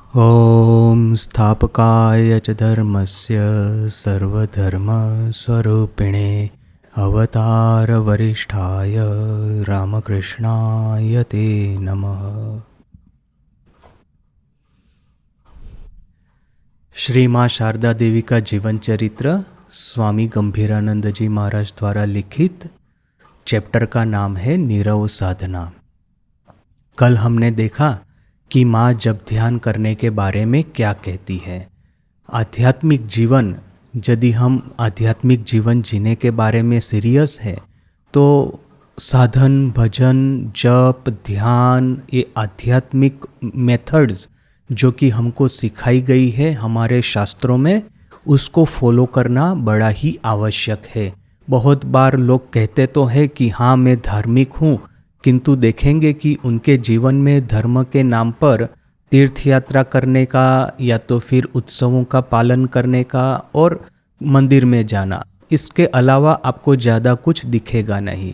ॐ स्थापकाय च धर्मस्य सर्वधर्मस्वरूपिणे अवतारवरिष्ठाय रामकृष्णाय ते नमः। श्री माँ शारदा देवी का जीवन चरित्र स्वामी गंभीरानंद जी महाराज द्वारा लिखित। चैप्टर का नाम है नीरव साधना। कल हमने देखा कि माँ जप ध्यान करने के बारे में क्या कहती है। आध्यात्मिक जीवन, यदि हम आध्यात्मिक जीवन जीने के बारे में सीरियस है तो साधन, भजन, जप, ध्यान, ये आध्यात्मिक मेथड्स जो कि हमको सिखाई गई है हमारे शास्त्रों में, उसको फॉलो करना बड़ा ही आवश्यक है। बहुत बार लोग कहते तो है कि हाँ मैं धार्मिक हूँ, किंतु देखेंगे कि उनके जीवन में धर्म के नाम पर तीर्थ यात्रा करने का या तो फिर उत्सवों का पालन करने का और मंदिर में जाना, इसके अलावा आपको ज़्यादा कुछ दिखेगा नहीं।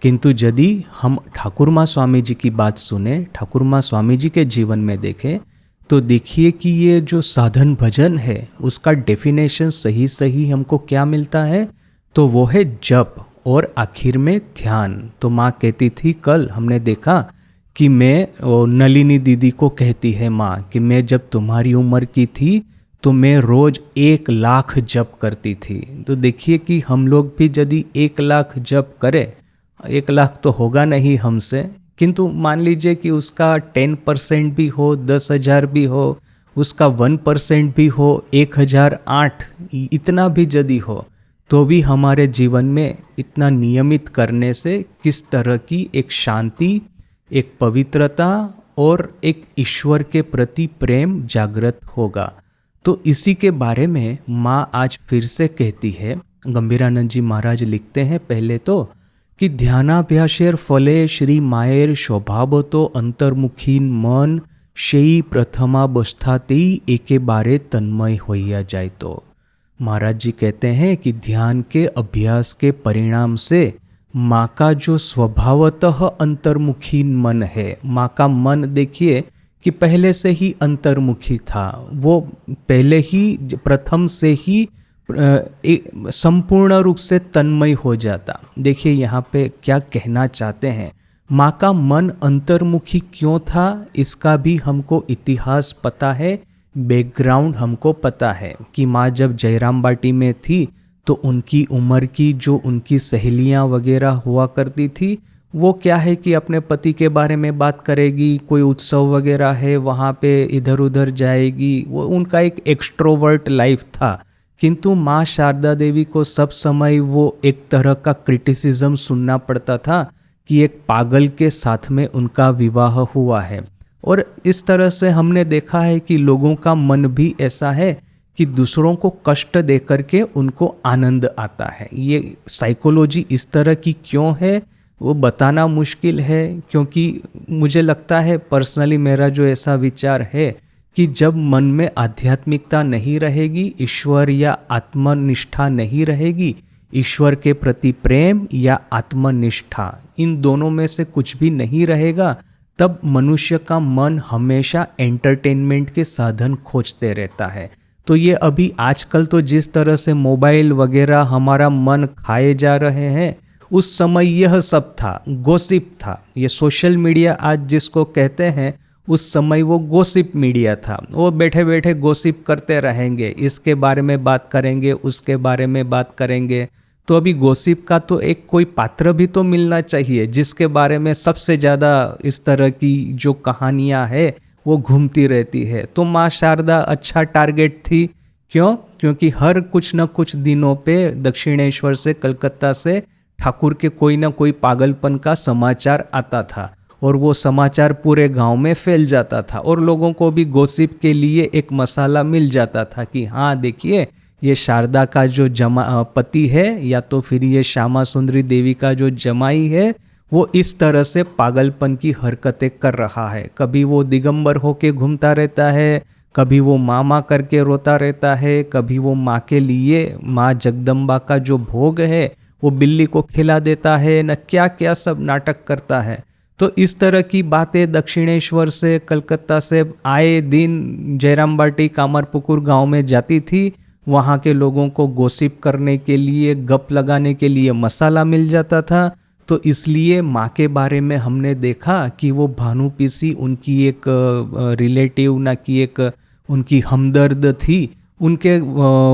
किंतु यदि हम ठाकुर माँ स्वामी जी की बात सुने, ठाकुर माँ स्वामी जी के जीवन में देखें, तो देखिए कि ये जो साधन भजन है उसका डेफिनेशन सही सही हमको क्या मिलता है, तो वो है जप और आखिर में ध्यान। तो माँ कहती थी, कल हमने देखा कि मैं नलिनी दीदी को कहती है माँ कि मैं जब तुम्हारी उम्र की थी तो मैं रोज 1,00,000 जप करती थी। तो देखिए कि हम लोग भी यदि 1,00,000 जप करें, 1,00,000 तो होगा नहीं हमसे, किंतु मान लीजिए कि उसका 10% भी हो, 10,000 भी हो, उसका 1% भी हो, 1,008, इतना भी यदि हो, तो भी हमारे जीवन में इतना नियमित करने से किस तरह की एक शांति, एक पवित्रता और एक ईश्वर के प्रति प्रेम जागृत होगा। तो इसी के बारे में माँ आज फिर से कहती है। गंभीरानंद जी महाराज लिखते हैं पहले तो कि ध्यानाभ्यासेर फले श्री मायेर स्वभावतो अंतर्मुखीन मन সেই प्रथमावस्थातेই एके बारे तन्मय होइया जाए। तो महाराज जी कहते हैं कि ध्यान के अभ्यास के परिणाम से माँ का जो स्वभावतः अंतर्मुखी मन है, माँ का मन देखिए कि पहले से ही अंतर्मुखी था, वो पहले ही प्रथम से ही संपूर्ण रूप से तन्मय हो जाता। देखिए यहाँ पे क्या कहना चाहते हैं, माँ का मन अंतर्मुखी क्यों था, इसका भी हमको इतिहास पता है, बैकग्राउंड हमको पता है कि माँ जब जयराम बाटी में थी तो उनकी उम्र की जो उनकी सहेलियाँ वगैरह हुआ करती थी, वो क्या है कि अपने पति के बारे में बात करेगी, कोई उत्सव वगैरह है वहाँ पे इधर उधर जाएगी, वो उनका एक एक्सट्रोवर्ट लाइफ था। किंतु माँ शारदा देवी को सब समय वो एक तरह का क्रिटिसिज्म सुनना पड़ता था कि एक पागल के साथ में उनका विवाह हुआ है। और इस तरह से हमने देखा है कि लोगों का मन भी ऐसा है कि दूसरों को कष्ट दे करके उनको आनंद आता है। ये साइकोलॉजी इस तरह की क्यों है वो बताना मुश्किल है, क्योंकि मुझे लगता है पर्सनली, मेरा जो ऐसा विचार है कि जब मन में आध्यात्मिकता नहीं रहेगी, ईश्वर या आत्मनिष्ठा नहीं रहेगी, ईश्वर के प्रति प्रेम या आत्मनिष्ठा, इन दोनों में से कुछ भी नहीं रहेगा, तब मनुष्य का मन हमेशा एंटरटेनमेंट के साधन खोजते रहता है। तो ये अभी आजकल तो जिस तरह से मोबाइल वगैरह हमारा मन खाए जा रहे हैं, उस समय यह सब था, गॉसिप था। ये सोशल मीडिया आज जिसको कहते हैं, उस समय वो गॉसिप मीडिया था। वो बैठे बैठे गॉसिप करते रहेंगे, इसके बारे में बात करेंगे, उसके बारे में बात करेंगे। तो अभी गॉसिप का तो एक कोई पात्र भी तो मिलना चाहिए जिसके बारे में सबसे ज़्यादा इस तरह की जो कहानियाँ है वो घूमती रहती है। तो माँ शारदा अच्छा टारगेट थी। क्यों? क्योंकि हर कुछ न कुछ दिनों पे दक्षिणेश्वर से, कलकत्ता से ठाकुर के कोई ना कोई पागलपन का समाचार आता था और वो समाचार पूरे गांव में फैल जाता था और लोगों को भी गॉसिप के लिए एक मसाला मिल जाता था कि हाँ देखिए ये शारदा का जो पति है या तो फिर ये श्यामा सुंदरी देवी का जो जमाई है, वो इस तरह से पागलपन की हरकतें कर रहा है। कभी वो दिगंबर होके घूमता रहता है, कभी वो माँ करके रोता रहता है, कभी वो माँ के लिए, माँ जगदम्बा का जो भोग है वो बिल्ली को खिला देता है, न क्या क्या सब नाटक करता है। तो इस तरह की बातें दक्षिणेश्वर से, कलकत्ता से आए दिन जयराम बाटी कामरपुकुर गांव में जाती थी। वहाँ के लोगों को गॉसिप करने के लिए, गप लगाने के लिए मसाला मिल जाता था। तो इसलिए माँ के बारे में हमने देखा कि वो भानु पीसी उनकी एक रिलेटिव ना कि एक उनकी हमदर्द थी। उनके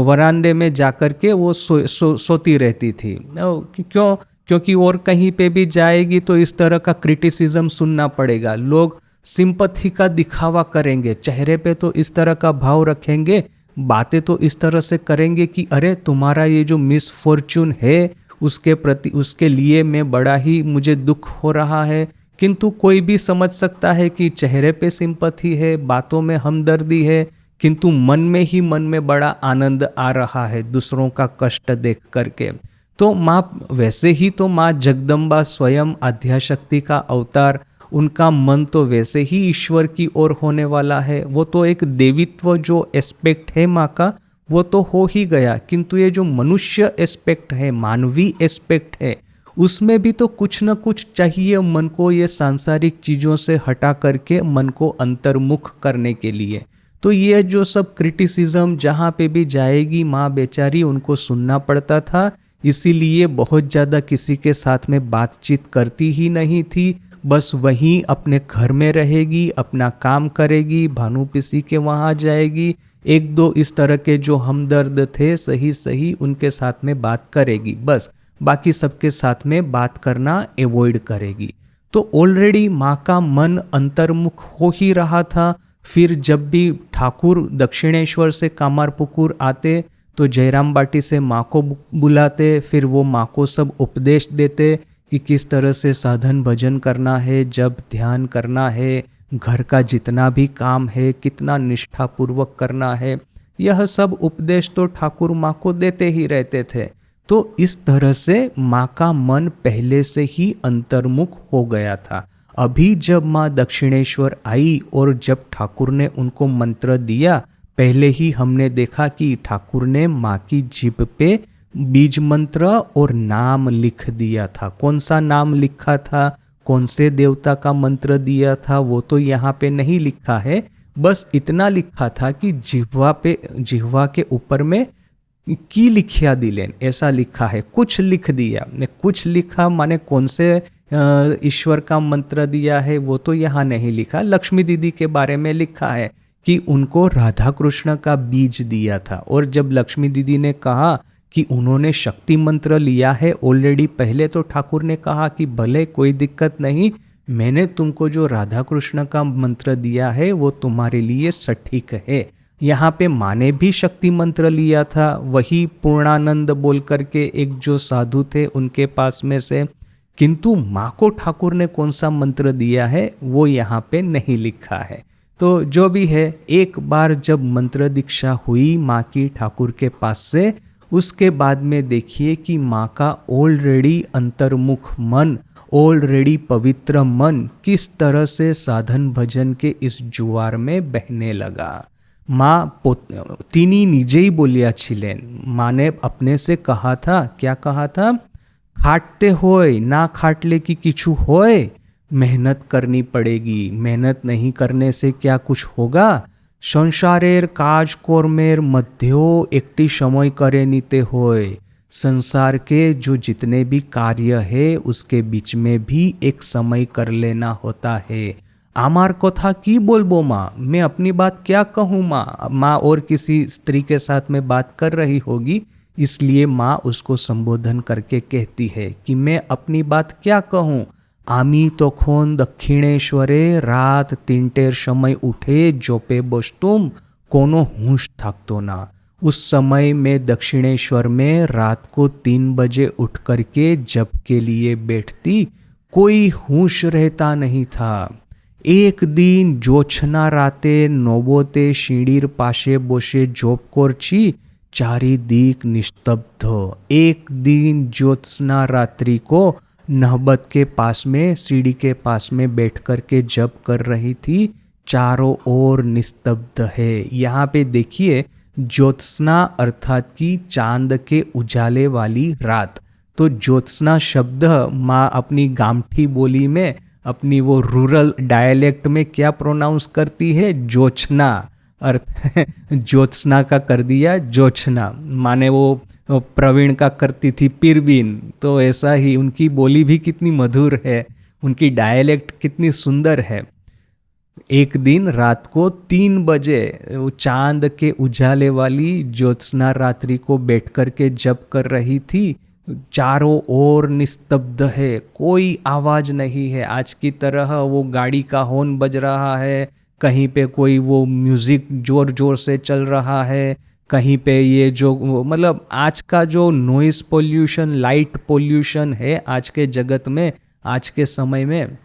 वरांडे में जाकर के वो सोती रहती थी। क्यों? क्योंकि और कहीं पे भी जाएगी तो इस तरह का क्रिटिसिज्म सुनना पड़ेगा। लोग सिंपथी का दिखावा करेंगे, चेहरे पे तो इस तरह का भाव रखेंगे, बातें तो इस तरह से करेंगे कि अरे तुम्हारा ये जो मिसफॉर्चून है उसके प्रति, उसके लिए मैं बड़ा ही मुझे दुख हो रहा है। किंतु कोई भी समझ सकता है कि चेहरे पे सिंपथी है, बातों में हमदर्दी है, किंतु मन में ही मन में बड़ा आनंद आ रहा है दूसरों का कष्ट देख करके। तो माँ, वैसे ही तो माँ जगदम्बा स्वयं आद्याशक्ति का अवतार, उनका मन तो वैसे ही ईश्वर की ओर होने वाला है। वो तो एक देवित्व जो एस्पेक्ट है माँ का, वो तो हो ही गया, किंतु ये जो मनुष्य एस्पेक्ट है, मानवीय एस्पेक्ट है, उसमें भी तो कुछ न कुछ चाहिए मन को, ये सांसारिक चीज़ों से हटा करके मन को अंतर्मुख करने के लिए। तो ये जो सब क्रिटिसिज्म जहाँ पे भी जाएगी माँ बेचारी, उनको सुनना पड़ता था। इसीलिए बहुत ज़्यादा किसी के साथ में बातचीत करती ही नहीं थी। बस वहीं अपने घर में रहेगी, अपना काम करेगी, भानु पीसी के वहाँ जाएगी, एक दो इस तरह के जो हमदर्द थे सही सही उनके साथ में बात करेगी, बस बाकी सबके साथ में बात करना अवॉइड करेगी। तो ऑलरेडी माँ का मन अंतर्मुख हो ही रहा था। फिर जब भी ठाकुर दक्षिणेश्वर से कामारपुकुर आते तो जयराम बाटी से माँ को बुलाते, फिर वो माँ को सब उपदेश देते कि किस तरह से साधन भजन करना है, जब ध्यान करना है, घर का जितना भी काम है कितना निष्ठापूर्वक करना है। यह सब उपदेश तो ठाकुर माँ को देते ही रहते थे। तो इस तरह से माँ का मन पहले से ही अंतर्मुख हो गया था। अभी जब माँ दक्षिणेश्वर आई और जब ठाकुर ने उनको मंत्र दिया, पहले ही हमने देखा कि ठाकुर ने माँ की जीभ पे बीज मंत्र और नाम लिख दिया था। कौन सा नाम लिखा था, कौन से देवता का मंत्र दिया था, वो तो यहाँ पे नहीं लिखा है। बस इतना लिखा था कि जिह्वा के ऊपर में की लिखिया दिलेन, ऐसा लिखा है। कुछ लिख दिया, कुछ लिखा माने कौन से ईश्वर का मंत्र दिया है वो तो यहाँ नहीं लिखा। लक्ष्मी दीदी के बारे में लिखा है कि उनको राधा कृष्ण का बीज दिया था। और जब लक्ष्मी दीदी ने कहा कि उन्होंने शक्ति मंत्र लिया है ऑलरेडी पहले, तो ठाकुर ने कहा कि भले कोई दिक्कत नहीं, मैंने तुमको जो राधा कृष्ण का मंत्र दिया है वो तुम्हारे लिए सटीक है। यहाँ पे माँ ने भी शक्ति मंत्र लिया था, वही पूर्णानंद बोल करके एक जो साधु थे उनके पास में से, किंतु माँ को ठाकुर ने कौन सा मंत्र दिया है वो यहाँ पे नहीं लिखा है। तो जो भी है, एक बार जब मंत्र दीक्षा हुई माँ की ठाकुर के पास से, उसके बाद में देखिए कि माँ का ऑलरेडी अंतर्मुख मन, ऑलरेडी पवित्र मन किस तरह से साधन भजन के इस जुआर में बहने लगा। माँ तिनी निजे ही बोलिया छिलेन, माँ ने अपने से कहा था, क्या कहा था, खाटते होए ना खाटले की किछु होए, मेहनत करनी पड़ेगी, मेहनत नहीं करने से क्या कुछ होगा। संसारेर काज कर्मेर मध्यो एकटी समय करे नीते होए, संसार के जो जितने भी कार्य है उसके बीच में भी एक समय कर लेना होता है। आमार कथा की बोलबो माँ, मैं अपनी बात क्या कहूँ माँ। माँ और किसी स्त्री के साथ में बात कर रही होगी, इसलिए माँ उसको संबोधन करके कहती है कि मैं अपनी बात क्या कहूँ। आमी तखन दक्षिणेश्वरे रात 3टेर समय उठे जोपे बसतुम, कोनो हुश थाकतो ना। उस समय में दक्षिणेश्वर में रात को 3 बजे उठ करके जप के लिए बैठती, कोई होश रहता नहीं था। एक दिन जोछना राते नोबोते सीढ़ीर पाशे बसे जोप करछी, चारी दिक निस्तब्ध। एक दिन ज्योत्सना रात्रि को नहबत के पास में, सीढ़ी के पास में बैठ करके जप कर रही थी, चारों ओर निस्तब्ध है। यहाँ पे देखिए, ज्योत्सना अर्थात की चांद के उजाले वाली रात। तो ज्योत्सना शब्द माँ अपनी गामठी बोली में अपनी वो रूरल डायलेक्ट में क्या प्रोनाउंस करती है, जोछना। अर्थ है ज्योत्सना का कर दिया जोछना, माने वो प्रवीण का करती थी पिरवीन। तो ऐसा ही उनकी बोली भी कितनी मधुर है, उनकी डायलेक्ट कितनी सुंदर है। एक दिन रात को 3 बजे वो चांद के उजाले वाली ज्योत्सना रात्रि को बैठ कर के जप कर रही थी। चारों ओर निस्तब्ध है, कोई आवाज नहीं है। आज की तरह वो गाड़ी का हॉर्न बज रहा है, कहीं पे कोई वो म्यूजिक जोर जोर से चल रहा है, कहीं पे ये जो मतलब आज का जो नॉइस पोल्यूशन, लाइट पोल्यूशन है आज के जगत में, आज के समय में।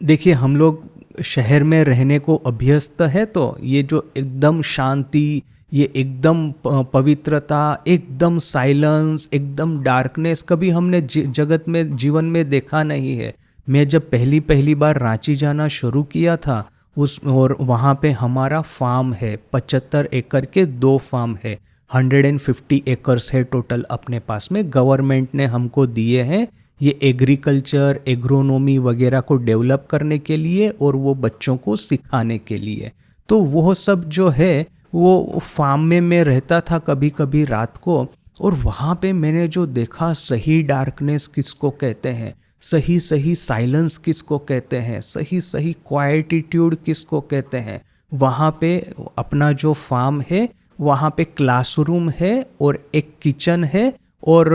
देखिए हम लोग शहर में रहने को अभ्यस्त है, तो ये जो एकदम शांति, ये एकदम पवित्रता, एकदम साइलेंस, एकदम डार्कनेस कभी हमने जगत में, जीवन में देखा नहीं है। मैं जब पहली पहली बार रांची जाना शुरू किया था उस, और वहाँ पे हमारा फार्म है, 75 एकड़ के 2 फार्म है, 150 एकर्स है टोटल अपने पास में, गवर्नमेंट ने हमको दिए हैं ये एग्रीकल्चर, एग्रोनॉमी वगैरह को डेवलप करने के लिए और वो बच्चों को सिखाने के लिए। तो वो सब जो है वो फार्म में मैं रहता था कभी कभी रात को, और वहाँ पे मैंने जो देखा, सही डार्कनेस किसको कहते हैं, सही सही साइलेंस किसको कहते हैं, सही सही क्वाइटिट्यूड किसको कहते हैं। वहाँ पे अपना जो फार्म है वहाँ पे क्लासरूम है और एक किचन है और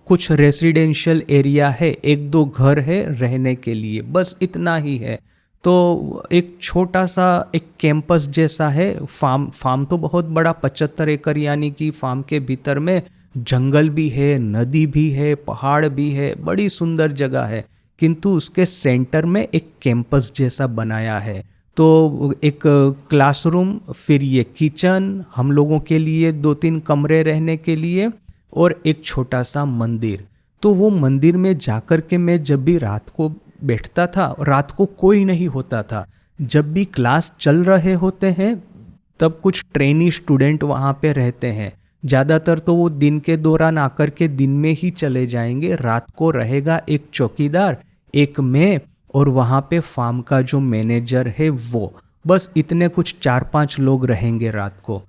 कुछ रेसिडेंशियल एरिया है, 1-2 घर है रहने के लिए, बस इतना ही है। तो एक छोटा सा एक कैंपस जैसा है। फार्म तो बहुत बड़ा, 75 एकड़ यानी कि फार्म के भीतर में जंगल भी है, नदी भी है, पहाड़ भी है, बड़ी सुंदर जगह है। किंतु उसके सेंटर में एक कैंपस जैसा बनाया है। तो एक क्लासरूम, फिर ये किचन, हम लोगों के लिए 2-3 कमरे रहने के लिए, और एक छोटा सा मंदिर। तो वो मंदिर में जाकर के मैं जब भी रात को बैठता था, रात को कोई नहीं होता था, जब भी क्लास चल रहे होते हैं तब कुछ ट्रेनी स्टूडेंट वहाँ पे रहते हैं। ज़्यादातर तो वो दिन के दौरान आकर के दिन में ही चले जाएंगे। रात को रहेगा एक चौकीदार, एक मैं, और वहाँ पे फार्म का जो मैनेजर है वो, बस इतने कुछ 4-5 लोग रहेंगे रात को।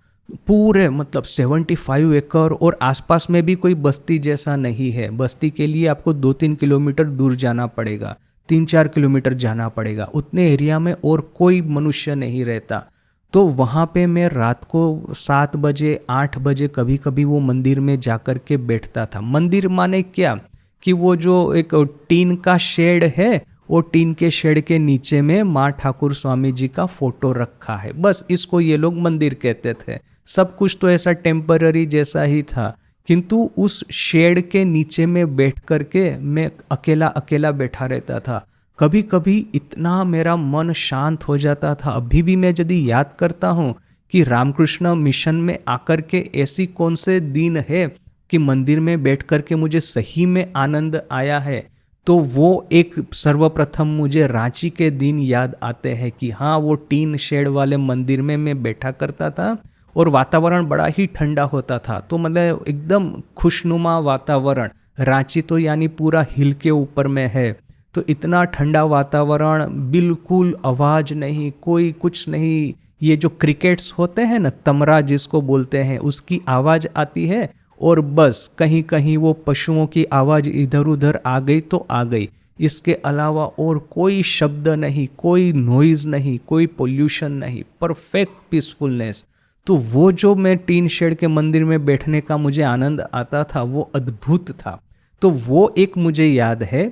पूरे मतलब 75 एकड़, और आसपास में भी कोई बस्ती जैसा नहीं है। बस्ती के लिए आपको 2-3 किलोमीटर दूर जाना पड़ेगा, 3-4 किलोमीटर जाना पड़ेगा, उतने एरिया में और कोई मनुष्य नहीं रहता। तो वहाँ पे मैं रात को 7 बजे 8 बजे कभी कभी वो मंदिर में जाकर के बैठता था। मंदिर माने क्या कि वो जो एक टीन का शेड है, वो टीन के शेड के नीचे में माँ ठाकुर स्वामी जी का फोटो रखा है, बस इसको ये लोग मंदिर कहते थे। सब कुछ तो ऐसा टेम्पररी जैसा ही था, किंतु उस शेड के नीचे में बैठ कर के मैं अकेला अकेला बैठा रहता था। कभी कभी इतना मेरा मन शांत हो जाता था। अभी भी मैं यदि याद करता हूँ कि रामकृष्ण मिशन में आकर के ऐसी कौन से दिन है कि मंदिर में बैठ कर के मुझे सही में आनंद आया है, तो वो एक सर्वप्रथम मुझे रांची के दिन याद आते हैं कि हाँ, वो टीन शेड वाले मंदिर में मैं बैठा करता था और वातावरण बड़ा ही ठंडा होता था। तो मतलब एकदम खुशनुमा वातावरण। रांची तो यानी पूरा हिल के ऊपर में है, तो इतना ठंडा वातावरण, बिल्कुल आवाज़ नहीं, कोई कुछ नहीं। ये जो क्रिकेट्स होते हैं ना, तमरा जिसको बोलते हैं, उसकी आवाज़ आती है, और बस कहीं कहीं वो पशुओं की आवाज़ इधर उधर आ गई तो आ गई। इसके अलावा और कोई शब्द नहीं, कोई नॉइज़ नहीं, कोई पोल्यूशन नहीं, परफेक्ट पीसफुलनेस। तो वो जो मैं टीन शेड के मंदिर में बैठने का मुझे आनंद आता था, वो अद्भुत था। तो वो एक मुझे याद है।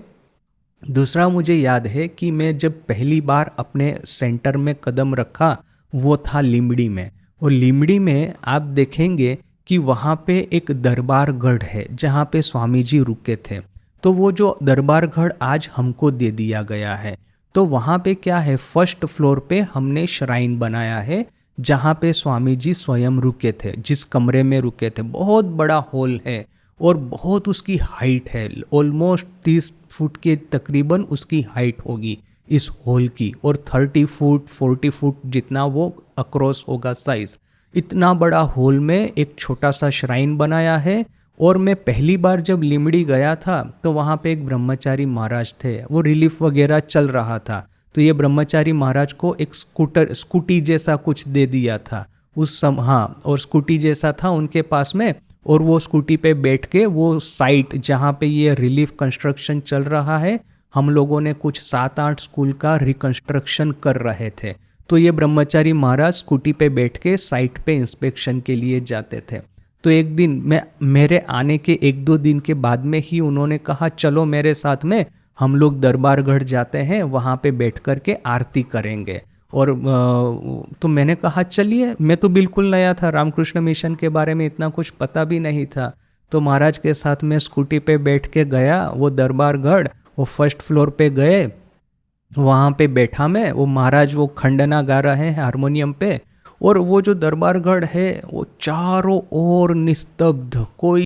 दूसरा मुझे याद है कि मैं जब पहली बार अपने सेंटर में कदम रखा वो था लिमड़ी में। और लिमड़ी में आप देखेंगे कि वहाँ पे एक दरबारगढ़ है जहाँ पे स्वामी जी रुके थे। तो वो जो दरबारगढ़ आज हमको दे दिया गया है। तो वहाँ पे क्या है, फर्स्ट फ्लोर पे हमने श्राइन बनाया है जहाँ पे स्वामी जी स्वयं रुके थे, जिस कमरे में रुके थे। बहुत बड़ा हॉल है और बहुत उसकी हाइट है, ऑलमोस्ट 30 फुट के तकरीबन उसकी हाइट होगी इस हॉल की, और 30 फुट 40 फुट जितना वो अक्रॉस होगा साइज। इतना बड़ा हॉल में एक छोटा सा श्राइन बनाया है और मैं पहली बार जब लिमड़ी गया था तो वहाँ पे एक ब्रह्मचारी महाराज थे, वो रिलीफ वगैरह चल रहा था, तो ये ब्रह्मचारी महाराज को एक स्कूटी जैसा कुछ दे दिया था उस हाँ, और स्कूटी जैसा था उनके पास में, और वो स्कूटी पे बैठ के वो साइट जहाँ पे ये रिलीफ कंस्ट्रक्शन चल रहा है, हम लोगों ने कुछ 7-8 स्कूल का रिकंस्ट्रक्शन कर रहे थे, तो ये ब्रह्मचारी महाराज स्कूटी पे बैठ के साइट पे इंस्पेक्शन के लिए जाते थे। तो एक दिन मेरे आने के 1-2 दिन के बाद में ही उन्होंने कहा चलो मेरे साथ में, हम लोग दरबारगढ़ जाते हैं, वहाँ पे बैठ कर के आरती करेंगे। और तो मैंने कहा चलिए, मैं तो बिल्कुल नया था, रामकृष्ण मिशन के बारे में इतना कुछ पता भी नहीं था, तो महाराज के साथ में स्कूटी पे बैठ के गया वो दरबारगढ़, वो फर्स्ट फ्लोर पे गए, वहाँ पे बैठा मैं, वो महाराज वो खंडना गा रहे हैं हारमोनियम पे, और वो जो दरबारगढ़ है वो चारों ओर निस्तब्ध, कोई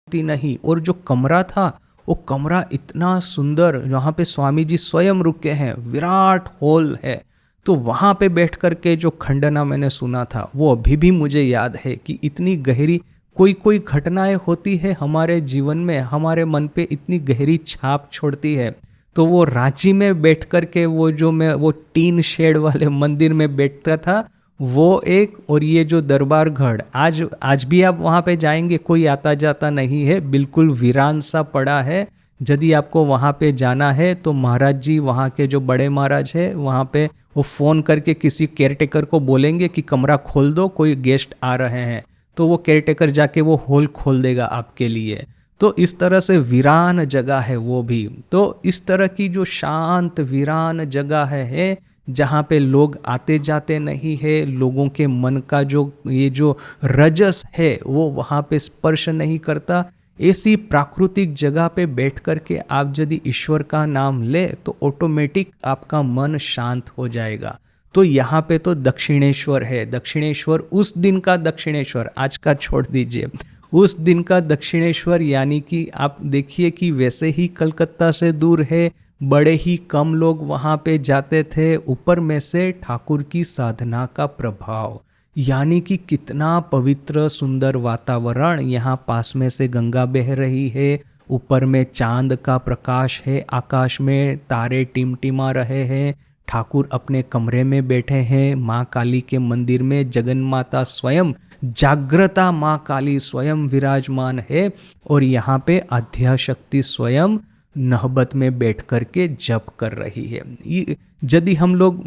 नहीं, और जो कमरा था वो कमरा इतना सुंदर, वहाँ पे स्वामी जी स्वयं रुके हैं, विराट हॉल है, तो वहाँ पे बैठ कर के जो खंडना मैंने सुना था वो अभी भी मुझे याद है कि इतनी गहरी कोई कोई घटनाएं होती है हमारे जीवन में, हमारे मन पे इतनी गहरी छाप छोड़ती है। तो वो रांची में बैठ कर के वो जो मैं वो टीन शेड वाले मंदिर में बैठता था वो एक, और ये जो दरबारगढ़ आज भी आप वहाँ पे जाएंगे कोई आता जाता नहीं है, बिल्कुल वीरान सा पड़ा है। यदि आपको वहाँ पे जाना है तो महाराज जी, वहाँ के जो बड़े महाराज है वहाँ पे, वो फ़ोन करके किसी केयरटेकर को बोलेंगे कि कमरा खोल दो, कोई गेस्ट आ रहे हैं, तो वो केयरटेकर जाके वो हॉल खोल देगा आपके लिए। तो इस तरह से वीरान जगह है वो भी। तो इस तरह की जो शांत वीरान जगह है जहाँ पे लोग आते जाते नहीं है, लोगों के मन का जो ये जो रजस है वो वहाँ पे स्पर्श नहीं करता, ऐसी प्राकृतिक जगह पे बैठ कर के आप यदि ईश्वर का नाम ले तो ऑटोमेटिक आपका मन शांत हो जाएगा। तो यहाँ पे तो दक्षिणेश्वर है, दक्षिणेश्वर उस दिन का दक्षिणेश्वर, आज का छोड़ दीजिए, उस दिन का दक्षिणेश्वर, यानी कि आप देखिए कि वैसे ही कलकत्ता से दूर है, बड़े ही कम लोग वहाँ पे जाते थे, ऊपर में से ठाकुर की साधना का प्रभाव, यानी कि कितना पवित्र सुंदर वातावरण, यहाँ पास में से गंगा बह रही है, ऊपर में चांद का प्रकाश है, आकाश में तारे टिमटिमा रहे हैं, ठाकुर अपने कमरे में बैठे हैं, माँ काली के मंदिर में जगन माता स्वयं, जागृता माँ काली स्वयं विराजमान है, और यहाँ पे आद्याशक्ति स्वयं नहबत में बैठ कर के जप कर रही है। यदि हम लोग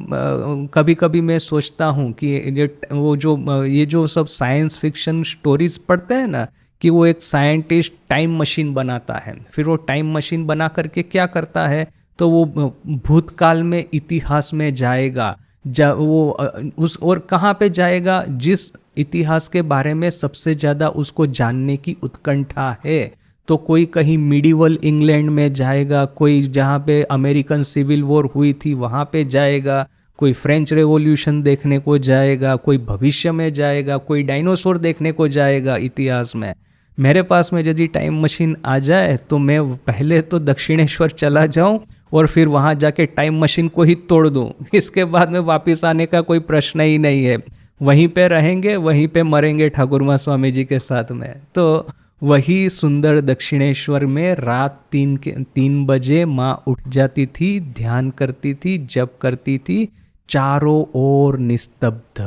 कभी कभी मैं सोचता हूँ कि ये जो सब साइंस फिक्शन स्टोरीज पढ़ते हैं ना, कि वो एक साइंटिस्ट टाइम मशीन बनाता है, फिर वो टाइम मशीन बना करके क्या करता है, तो वो भूतकाल में इतिहास में जाएगा, वो उस और कहाँ पे जाएगा, जिस इतिहास के बारे में सबसे ज़्यादा उसको जानने की उत्कंठा है, तो कोई कहीं मिडिवल इंग्लैंड में जाएगा, कोई जहाँ पे अमेरिकन सिविल वॉर हुई थी वहाँ पे जाएगा, कोई फ्रेंच रेवोल्यूशन देखने को जाएगा, कोई भविष्य में जाएगा, कोई डायनासोर देखने को जाएगा इतिहास में। मेरे पास में यदि टाइम मशीन आ जाए तो मैं पहले तो दक्षिणेश्वर चला जाऊं और फिर वहाँ जाके टाइम मशीन को ही तोड़ दूं, इसके बाद में वापस आने का कोई प्रश्न ही नहीं है, वहीं पे रहेंगे, वहीं पे मरेंगे ठाकुर माँ स्वामी जी के साथ में। तो वही सुंदर दक्षिणेश्वर में रात 3 बजे माँ उठ जाती थी, ध्यान करती थी, जप करती थी, चारों ओर निस्तब्ध।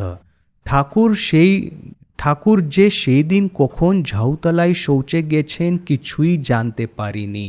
ঠাকুর যে সেই দিন কখন ঝাউতলায় শৌচে গেছেন কিছুই জানতে পারিনি,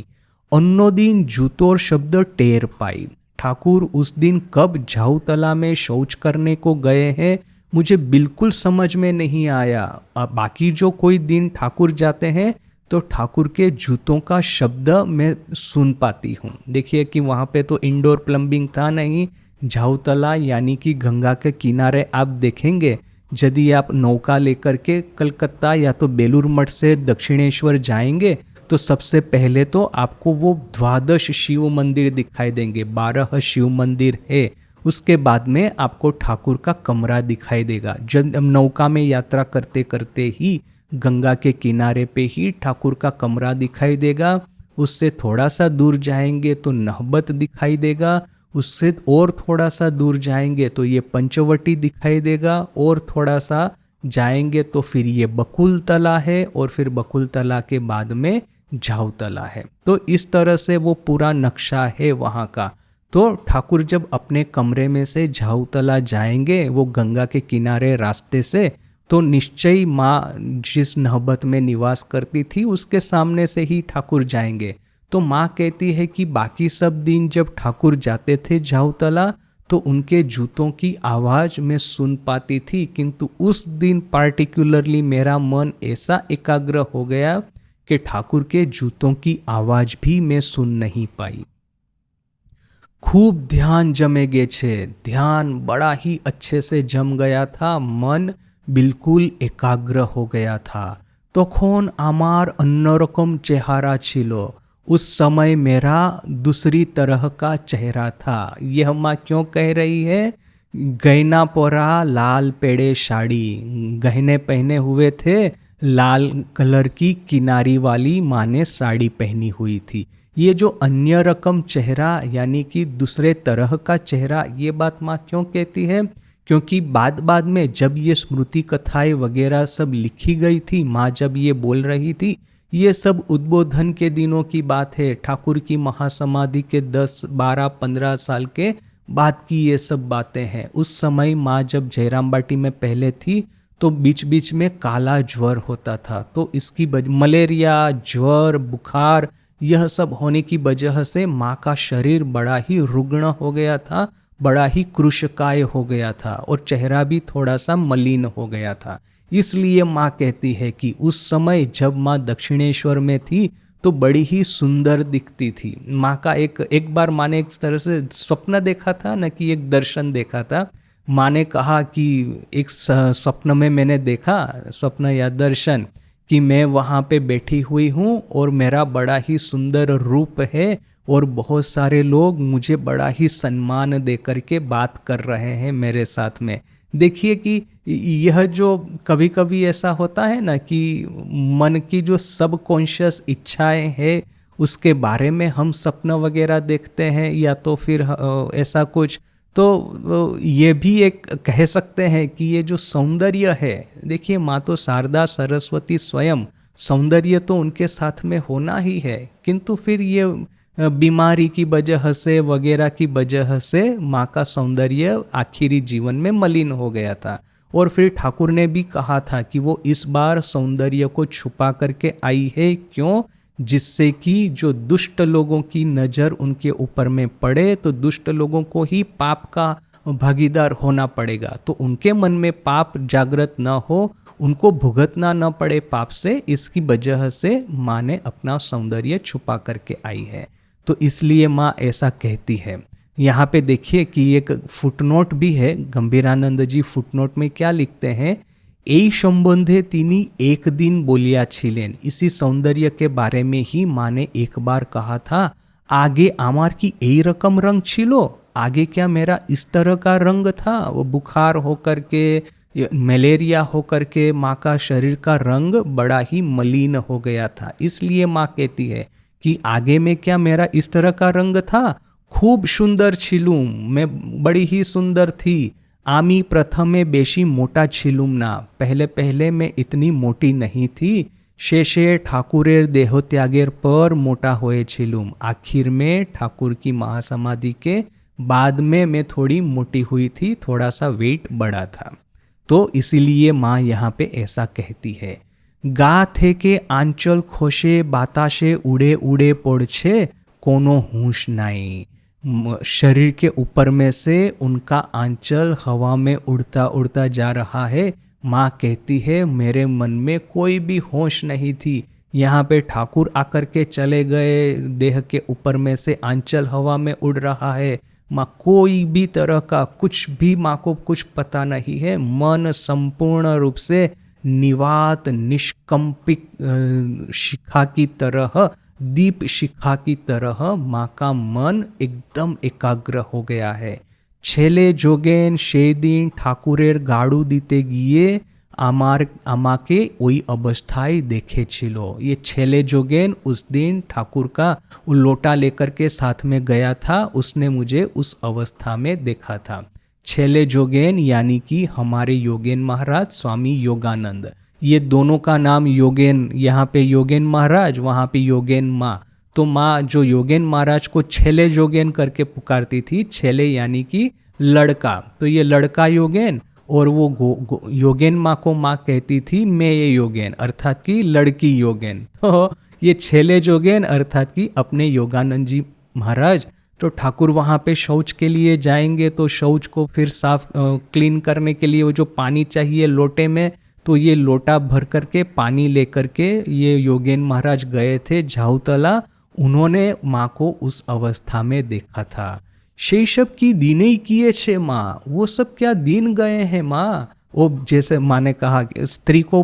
অন্যদিন জুতোর शब्द टेर पाई। ठाकुर उस दिन कब झाऊतला में शौच करने को गए हैं मुझे बिल्कुल समझ में नहीं आया। बाकी जो कोई दिन ठाकुर जाते हैं तो ठाकुर के जूतों का शब्द मैं सुन पाती हूँ। देखिए कि वहाँ पे तो इंडोर प्लम्बिंग था नहीं, झाऊतला यानी कि गंगा के किनारे आप देखेंगे, यदि आप नौका लेकर के कलकत्ता या तो बेलूर मठ से दक्षिणेश्वर जाएंगे तो सबसे पहले तो आपको वो 12 शिव मंदिर दिखाई देंगे, 12 शिव मंदिर है। उसके बाद में आपको ठाकुर का कमरा दिखाई देगा। जब नौका में यात्रा करते करते ही गंगा के किनारे पे ही ठाकुर का कमरा दिखाई देगा। उससे थोड़ा सा दूर जाएंगे तो नहबत दिखाई देगा, उससे और थोड़ा सा दूर जाएंगे तो ये पंचवटी दिखाई देगा, और थोड़ा सा जाएंगे तो फिर ये बकुल तला है और फिर बकुल तला के बाद में झाऊ तला है। तो इस तरह से वो पूरा नक्शा है वहाँ का। तो ठाकुर जब अपने कमरे में से झाऊ तला जाएंगे वो गंगा के किनारे रास्ते से, तो निश्चय माँ जिस नहबत में निवास करती थी उसके सामने से ही ठाकुर जाएंगे। तो माँ कहती है कि बाकी सब दिन जब ठाकुर जाते थे झाऊ तला तो उनके जूतों की आवाज़ मैं सुन पाती थी, किंतु उस दिन पार्टिकुलरली मेरा मन ऐसा एकाग्र हो गया कि ठाकुर के जूतों की आवाज़ भी मैं सुन नहीं पाई। खूब ध्यान जमे गे छे, ध्यान बड़ा ही अच्छे से जम गया था, मन बिल्कुल एकाग्र हो गया था। तखन आमार अन्यरकम चेहरा छिलो, उस समय मेरा दूसरी तरह का चेहरा था। यह माँ क्यों कह रही है? गहना पोरा लाल पेड़े साड़ी, गहने पहने हुए थे, लाल कलर की किनारी वाली माँ ने साड़ी पहनी हुई थी। ये जो अन्य रकम चेहरा यानी कि दूसरे तरह का चेहरा, ये बात माँ क्यों कहती है? क्योंकि बाद में जब ये स्मृति कथाएं वगैरह सब लिखी गई थी, माँ जब ये बोल रही थी, ये सब उद्बोधन के दिनों की बात है। ठाकुर की महासमाधि के 10, 12, 15 साल के बाद की ये सब बातें हैं। उस समय माँ जब जयराम बाटी में पहले थी तो बीच बीच में काला ज्वर होता था, तो इसकी मलेरिया, ज्वर, बुखार, यह सब होने की वजह से माँ का शरीर बड़ा ही रुग्ण हो गया था, बड़ा ही कृशकाय हो गया था और चेहरा भी थोड़ा सा मलिन हो गया था। इसलिए माँ कहती है कि उस समय जब माँ दक्षिणेश्वर में थी तो बड़ी ही सुंदर दिखती थी। माँ का एक बार माँ ने एक तरह से स्वप्न देखा था न कि एक दर्शन देखा था। माँ ने कहा कि एक स्वप्न में मैंने देखा, स्वप्न या दर्शन, कि मैं वहाँ पे बैठी हुई हूँ और मेरा बड़ा ही सुंदर रूप है और बहुत सारे लोग मुझे बड़ा ही सम्मान दे करके बात कर रहे हैं मेरे साथ में। देखिए कि यह जो कभी कभी ऐसा होता है ना कि मन की जो सबकॉन्शियस इच्छाएं हैं उसके बारे में हम सपना वगैरह देखते हैं या तो फिर ऐसा कुछ, तो ये भी एक कह सकते हैं कि ये जो सौंदर्य है, देखिए माँ तो शारदा सरस्वती स्वयं, सौंदर्य तो उनके साथ में होना ही है, किंतु फिर ये बीमारी की वजह से वगैरह की वजह से माँ का सौंदर्य आखिरी जीवन में मलिन हो गया था। और फिर ठाकुर ने भी कहा था कि वो इस बार सौंदर्य को छुपा करके आई है, क्यों? जिससे कि जो दुष्ट लोगों की नज़र उनके ऊपर में पड़े तो दुष्ट लोगों को ही पाप का भागीदार होना पड़ेगा, तो उनके मन में पाप जागृत न हो, उनको भुगतना न पड़े पाप से, इसकी वजह से माँ ने अपना सौंदर्य छुपा करके आई है। तो इसलिए माँ ऐसा कहती है। यहाँ पे देखिए कि एक फुटनोट भी है, गंभीरानंद जी फुटनोट में क्या लिखते हैं, এই সম্বন্ধে তিনি एक दिन बोलिया छिलेन। इसी सौंदर्य के बारे में ही माँ ने एक बार कहा था, आगे आमार की यही रकम रंग छिलो, आगे क्या मेरा इस तरह का रंग था? वो बुखार होकर के, मलेरिया होकर के माँ का शरीर का रंग बड़ा ही मलिन हो गया था। इसलिए माँ कहती है कि आगे में क्या मेरा इस तरह का रंग था? खूब सुंदर छिलूम, मैं बड़ी ही सुंदर थी। आमी प्रथमे बेशी मोटा छिलूम ना, पहले पहले मैं इतनी मोटी नहीं थी। शेषे ठाकुरेर देह त्यागेर पर मोटा होए छिलूम, आखिर में ठाकुर की महासमाधि के बाद में मैं थोड़ी मोटी हुई थी, थोड़ा सा वेट बढ़ा था। तो इसीलिए माँ यहाँ पे ऐसा कहती है। गा थे के आंचल खोशे बाताशे उड़े उड़े पड़छे कोनो होश नाई, शरीर के ऊपर में से उनका आंचल हवा में उड़ता उड़ता जा रहा है। माँ कहती है मेरे मन में कोई भी होश नहीं थी, यहाँ पे ठाकुर आकर के चले गए, देह के ऊपर में से आंचल हवा में उड़ रहा है, माँ कोई भी तरह का कुछ भी माँ को कुछ पता नहीं है। मन संपूर्ण रूप से निवात निष्कंपित शिखा की तरह, दीप शिखा की तरह माँ का मन एकदम एकाग्र हो गया है। छेले जोगेन शे दिन ठाकुरेर गाड़ू दीते गिए आमाके वही अवस्थाएं देखे छिलो। ये छेले जोगेन उस दिन ठाकुर का लोटा लेकर के साथ में गया था, उसने मुझे उस अवस्था में देखा था। छेले जोगेन यानी कि हमारे योगेन महाराज स्वामी योगानंद। ये दोनों का नाम योगेन, यहाँ पे योगेन महाराज, वहाँ पे योगेन माँ। तो माँ जो योगेन महाराज को छेले जोगेन करके पुकारती थी, छेले यानी कि लड़का, तो ये लड़का योगेन, और वो योगेन माँ को माँ कहती थी मैं ये योगेन, अर्थात कि लड़की योगेन। तो ये छेले जोगेन अर्थात कि अपने योगानंद जी महाराज। तो ठाकुर वहाँ पे शौच के लिए जाएंगे, तो शौच को फिर साफ क्लीन करने के लिए वो जो पानी चाहिए लोटे में, तो ये लोटा भर करके पानी लेकर के ये योगेन महाराज गए थे झाऊतला। उन्होंने माँ को उस अवस्था में देखा था। शैशव की दीने किए छे माँ, वो सब क्या दिन गए हैं माँ। वो जैसे माँ ने कहा कि स्त्री को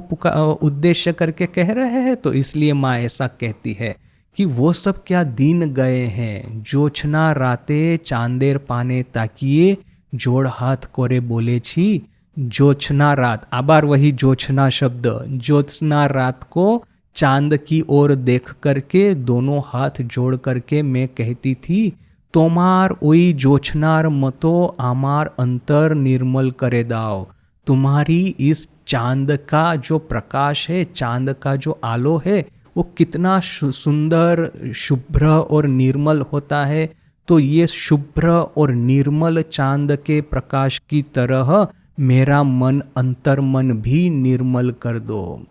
उद्देश्य करके कह रहे हैं, तो इसलिए माँ ऐसा कहती है कि वो सब क्या दिन गए हैं। जोछना राते चांदेर पाने ताकिए, जोड़ हाथ कोरे बोले छी। जोछना रात, आबार वही जोछना शब्द, जोत्स्ना रात को चांद की ओर देख करके दोनों हाथ जोड़ करके मैं कहती थी, तोमार ओई जोछनार मतो आमार अंतर निर्मल करे दाओ। तुम्हारी इस चांद का जो प्रकाश है, चांद का जो आलो है, वो कितना सुंदर, शुभ्र और निर्मल होता है। तो ये शुभ्र और निर्मल चांद के प्रकाश की तरह मेरा मन, अंतर मन भी निर्मल कर दो।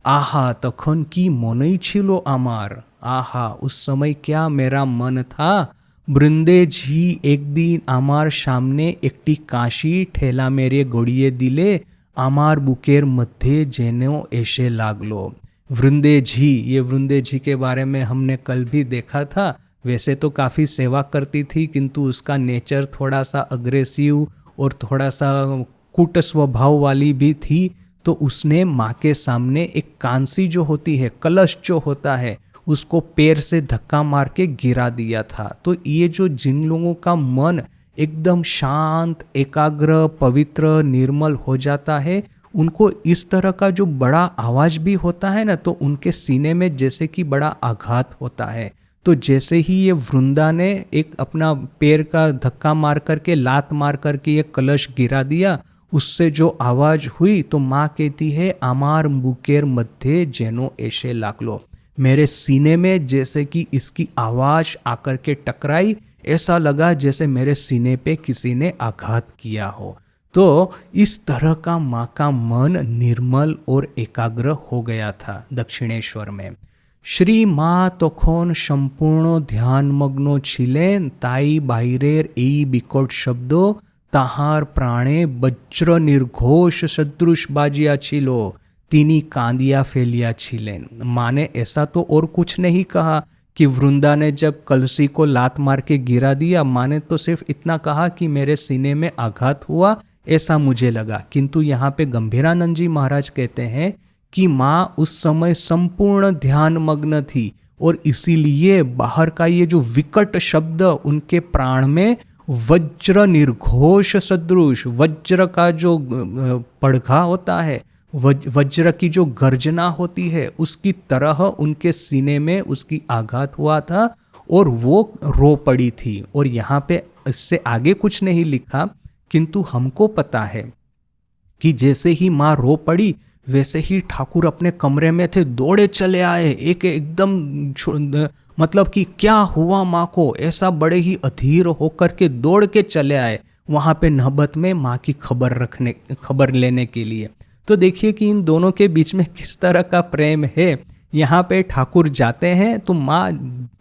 आहा तखन की मनई छिलो आमार, आहा उस समय क्या मेरा मन था। बृंदे जी एक दिन आमार सामने एकटी काशी ठेला मेरे गड़िए दिले, आमार बुकेर मध्य जेनो ऐसे लागलो। वृंदे झी, ये वृंदे झी के बारे में हमने कल भी देखा था। वैसे तो काफ़ी सेवा करती थी, किंतु उसका नेचर थोड़ा सा अग्रेसिव और थोड़ा सा कूट स्वभाव वाली भी थी। तो उसने माँ के सामने एक कांसी जो होती है, कलश जो होता है, उसको पैर से धक्का मार के गिरा दिया था। तो ये जो जिन लोगों का मन एकदम शांत, एकाग्र, पवित्र, निर्मल हो जाता है, उनको इस तरह का जो बड़ा आवाज भी होता है ना, तो उनके सीने में जैसे कि बड़ा आघात होता है। तो जैसे ही ये वृंदा ने एक अपना पैर का धक्का मार करके, लात मार करके ये कलश गिरा दिया, उससे जो आवाज हुई, तो माँ कहती है आमार बुकेर मध्य जेनो ऐसे लागलो, मेरे सीने में जैसे कि इसकी आवाज आकर के टकराई, ऐसा लगा जैसे मेरे सीने पे किसी ने आघात किया हो। तो इस तरह का माँ का मन निर्मल और एकाग्र हो गया था दक्षिणेश्वर में। श्री माँ तखन संपूर्ण ध्यान मग्नो छिलेन, ताई बाहिरेर এই বিকট শব্দ তাহার প্রাণে বজ্র निर्घोष सदृश बाजिया छिलो, তিনি कांदिया फेलिया छिलेन। माँ ने ऐसा तो और कुछ नहीं कहा कि वृंदा ने जब कलसी को लात मार के गिरा दिया, माँ ने तो सिर्फ इतना कहा कि मेरे सीने में आघात हुआ, ऐसा मुझे लगा। किंतु यहाँ पे गंभीरानंद जी महाराज कहते हैं कि माँ उस समय संपूर्ण ध्यान मग्न थी, और इसीलिए बाहर का ये जो विकट शब्द उनके प्राण में वज्र निर्घोष सदृश, वज्र का जो पड़घा होता है, वज्र की जो गर्जना होती है, उसकी तरह उनके सीने में उसकी आघात हुआ था और वो रो पड़ी थी। और यहाँ पे इससे आगे कुछ नहीं लिखा, किंतु हमको पता है कि जैसे ही माँ रो पड़ी, वैसे ही ठाकुर अपने कमरे में थे, दौड़े चले आए, एक एकदम मतलब कि क्या हुआ माँ को, ऐसा बड़े ही अधीर होकर के दौड़ के चले आए वहाँ पे नहबत में माँ की खबर लेने के लिए। तो देखिए कि इन दोनों के बीच में किस तरह का प्रेम है। यहाँ पे ठाकुर जाते हैं तो माँ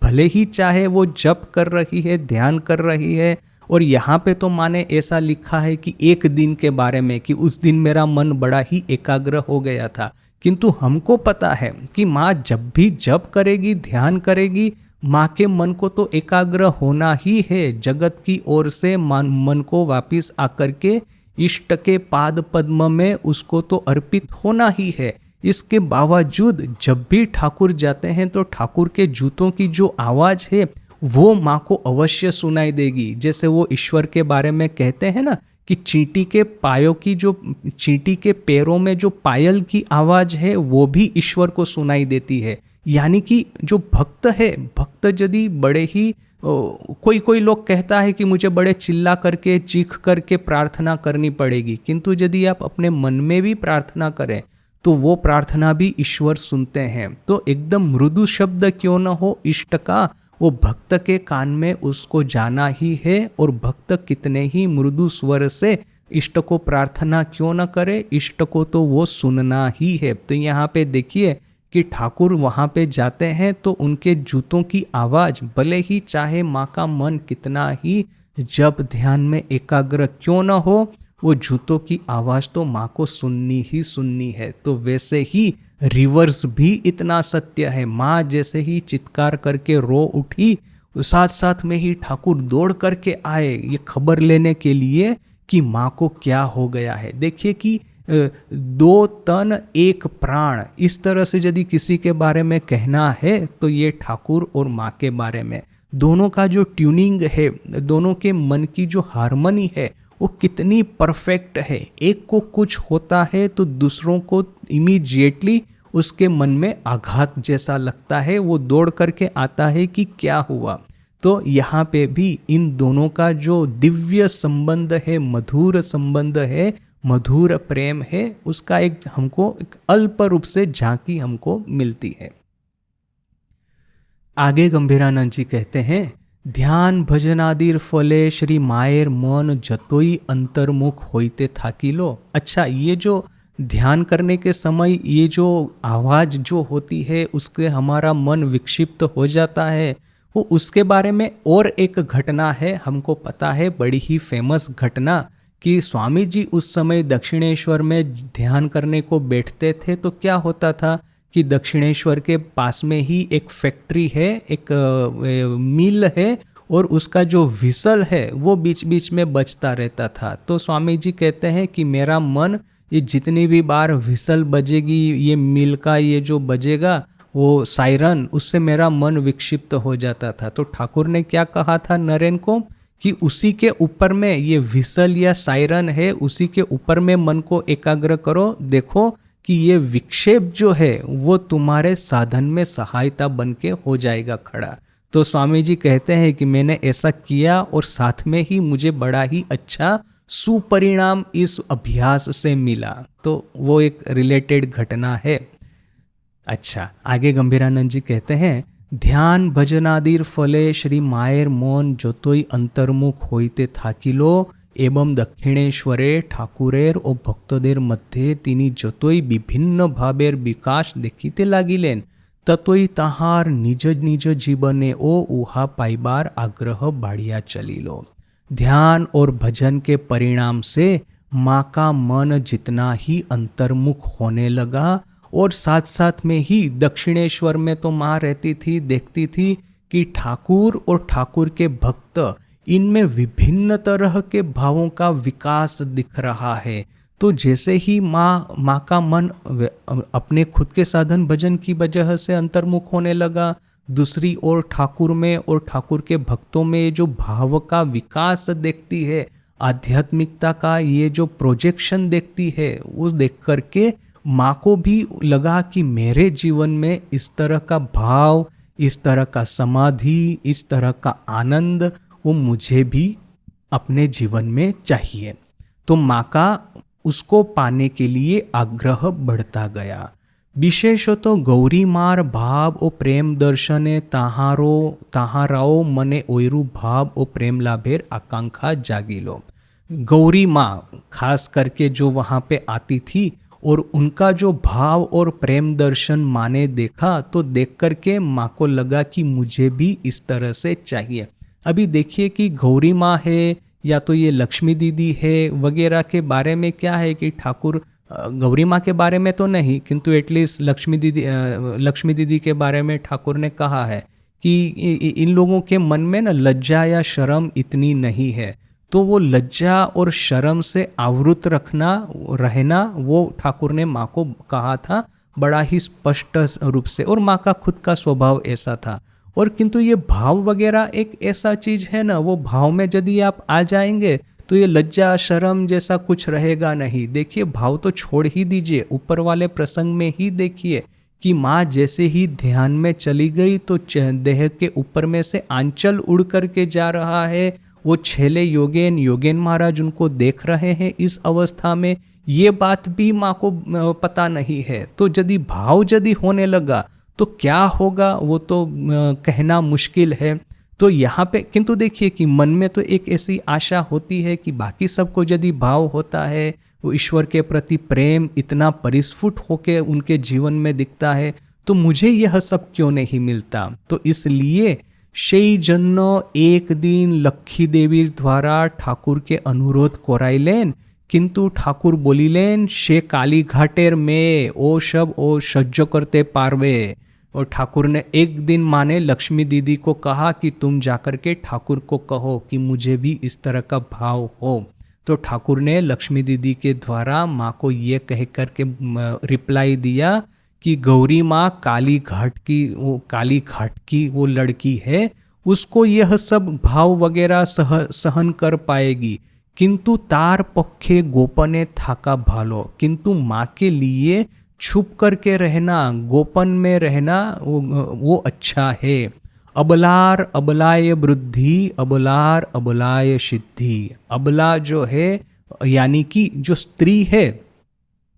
भले ही चाहे वो जप कर रही है, ध्यान कर रही है, और यहाँ पे तो माँ ने ऐसा लिखा है कि एक दिन के बारे में कि उस दिन मेरा मन बड़ा ही एकाग्र हो गया था। किंतु हमको पता है कि माँ जब भी जप करेगी, ध्यान करेगी, माँ के मन को तो एकाग्र होना ही है। जगत की ओर से मन को वापिस आकर के इष्ट के पाद पद्म में उसको तो अर्पित होना ही है। इसके बावजूद जब भी ठाकुर जाते हैं तो ठाकुर के जूतों की जो आवाज़ है वो माँ को अवश्य सुनाई देगी। जैसे वो ईश्वर के बारे में कहते हैं ना कि चींटी के पायों की जो, चींटी के पैरों में जो पायल की आवाज़ है वो भी ईश्वर को सुनाई देती है। यानी कि जो भक्त है, भक्त यदि बड़े ही कोई कोई लोग कहता है कि मुझे बड़े चिल्ला करके चीख करके प्रार्थना करनी पड़ेगी, किंतु यदि आप अपने मन में भी प्रार्थना करें तो वो प्रार्थना भी ईश्वर सुनते हैं। तो एकदम मृदु शब्द क्यों न हो इष्ट का, वो भक्त के कान में उसको जाना ही है, और भक्त कितने ही मृदु स्वर से इष्ट को प्रार्थना क्यों न करे, इष्ट को तो वो सुनना ही है। तो यहाँ पे देखिए कि ठाकुर वहाँ पे जाते हैं तो उनके जूतों की आवाज़, भले ही चाहे माँ का मन कितना ही जब ध्यान में एकाग्र क्यों न हो, वो जूतों की आवाज़ तो माँ को सुननी ही सुननी है। तो वैसे ही रिवर्स भी इतना सत्य है। माँ जैसे ही चित्कार करके रो उठी, साथ साथ में ही ठाकुर दौड़ करके आए ये खबर लेने के लिए कि माँ को क्या हो गया है। देखिए कि 2 तन 1 प्राण, इस तरह से यदि किसी के बारे में कहना है तो ये ठाकुर और माँ के बारे में, दोनों का जो ट्यूनिंग है, दोनों के मन की जो हार्मनी है वो कितनी परफेक्ट है। एक को कुछ होता है तो दूसरों को इमीडिएटली उसके मन में आघात जैसा लगता है, वो दौड़ करके आता है कि क्या हुआ। तो यहाँ पे भी इन दोनों का जो दिव्य संबंध है, मधुर संबंध है, मधुर प्रेम है, उसका हमको एक अल्प रूप से झांकी हमको मिलती है। आगे गंभीरानंद जी कहते हैं, ध्यान भजनादिर फले श्री मायर मन जतोई अंतर्मुख होइते थाकिलो। अच्छा, ये जो ध्यान करने के समय ये जो आवाज़ जो होती है उसके हमारा मन विक्षिप्त हो जाता है, वो उसके बारे में और एक घटना है, हमको पता है, बड़ी ही फेमस घटना, कि स्वामी जी उस समय दक्षिणेश्वर में ध्यान करने को बैठते थे तो क्या होता था कि दक्षिणेश्वर के पास में ही एक फैक्ट्री है, एक मिल है, और उसका जो व्हिसल है वो बीच बीच में बजता रहता था। तो स्वामी जी कहते हैं कि मेरा मन ये जितनी भी बार व्हिसल बजेगी, ये मिल का ये जो बजेगा वो सायरन, उससे मेरा मन विक्षिप्त हो जाता था। तो ठाकुर ने क्या कहा था नरेन को कि उसी के ऊपर में ये व्हिसल या सायरन है, उसी के ऊपर में मन को एकाग्र करो, देखो कि ये विक्षेप जो है वो तुम्हारे साधन में सहायता बन के हो जाएगा खड़ा। तो स्वामी जी कहते हैं कि मैंने ऐसा किया और साथ में ही मुझे बड़ा ही अच्छा सुपरिणाम इस अभ्यास से मिला। तो वो एक रिलेटेड घटना है। अच्छा, आगे गंभीरानंद जी कहते हैं, ध्यान भजनादिर फले श्री मायर मन जतोई अंतर्मुख होइते थाकिलो एवं दक्षिणेश्वरे ठाकुरेर ও ভক্তদের মধ্যে তিনি যতই বিভিন্ন ভাবের বিকাশ দেখিতে লাগিলেন, ততই তাহার নিজ নিজ জীবনে ও উহা পাইবার আগ্রহ বাড়িয়া চলিল। ध्यान और भजन के परिणाम से माँ का मन जितना ही अंतर्मुख होने लगा, और साथ साथ में ही दक्षिणेश्वर में तो माँ रहती थी, देखती थी कि ठाकुर और ठाकुर के भक्त, इनमें विभिन्न तरह के भावों का विकास दिख रहा है। तो जैसे ही माँ का मन अपने खुद के साधन भजन की वजह से अंतर्मुख होने लगा, दूसरी ओर ठाकुर में और ठाकुर के भक्तों में जो भाव का विकास देखती है, आध्यात्मिकता का ये जो प्रोजेक्शन देखती है, वो देख करके माँ को भी लगा कि मेरे जीवन में इस तरह का भाव, इस तरह का समाधि, इस तरह का आनंद वो मुझे भी अपने जीवन में चाहिए। तो माँ का उसको पाने के लिए आग्रह बढ़ता गया। विशेषतः गौरी मार भाव ओ प्रेम दर्शने ताहाराओ मने ओयरू भाव ओ प्रेम लाभेर आकांक्षा जागिलो। गौरी माँ खास करके जो वहाँ पे आती थी और उनका जो भाव और प्रेम दर्शन माँ ने देखा, तो देख करके माँ को लगा कि मुझे भी इस तरह से चाहिए। अभी देखिए कि गौरी माँ है या तो ये लक्ष्मी दीदी है वगैरह के बारे में क्या है कि ठाकुर, गौरी माँ के बारे में तो नहीं, किंतु एटलीस्ट लक्ष्मी दीदी के बारे में ठाकुर ने कहा है कि इन लोगों के मन में ना लज्जा या शर्म इतनी नहीं है। तो वो लज्जा और शर्म से आवृत रहना वो ठाकुर ने माँ को कहा था बड़ा ही स्पष्ट रूप से, और माँ का खुद का स्वभाव ऐसा था। और किंतु ये भाव वगैरह एक ऐसा चीज है ना, वो भाव में यदि आप आ जाएंगे तो ये लज्जा शर्म जैसा कुछ रहेगा नहीं। देखिए भाव तो छोड़ ही दीजिए, ऊपर वाले प्रसंग में ही देखिए कि माँ जैसे ही ध्यान में चली गई तो देह के ऊपर में से आंचल उड़ करके जा रहा है। वो छेले योगेन महाराज उनको देख रहे हैं इस अवस्था में, ये बात भी माँ को पता नहीं है। तो यदि भाव यदि होने लगा तो क्या होगा वो तो कहना मुश्किल है। तो यहाँ पे किंतु देखिए कि मन में तो एक ऐसी आशा होती है कि बाकी सबको यदि भाव होता है, वो ईश्वर के प्रति प्रेम इतना परिस्फुट होके उनके जीवन में दिखता है, तो मुझे यह सब क्यों नहीं मिलता। तो इसलिए সেই জন্য एक दिन लक्ष्मी देवी द्वारा ठाकुर के अनुरोध कराइलेन, किंतु ठाकुर बोलिलेन से काली घाटेर में ओ सब ओ सह्य करते पारवे। और ठाकुर ने एक दिन माँ ने लक्ष्मी दीदी को कहा कि तुम जाकर के ठाकुर को कहो कि मुझे भी इस तरह का भाव हो। तो ठाकुर ने लक्ष्मी दीदी के द्वारा माँ को ये कह कर के रिप्लाई दिया कि गौरी माँ काली घाट की वो लड़की है, उसको यह सब भाव वगैरह सहन कर पाएगी, किंतु तार पक्षे गोपने थाका भालो। किंतु माँ के लिए छुप करके रहना, गोपन में रहना वो अच्छा है। अबलार अबलाय वृद्धि, अबलार अबलाय सिद्धि। अबला जो है यानी कि जो स्त्री है,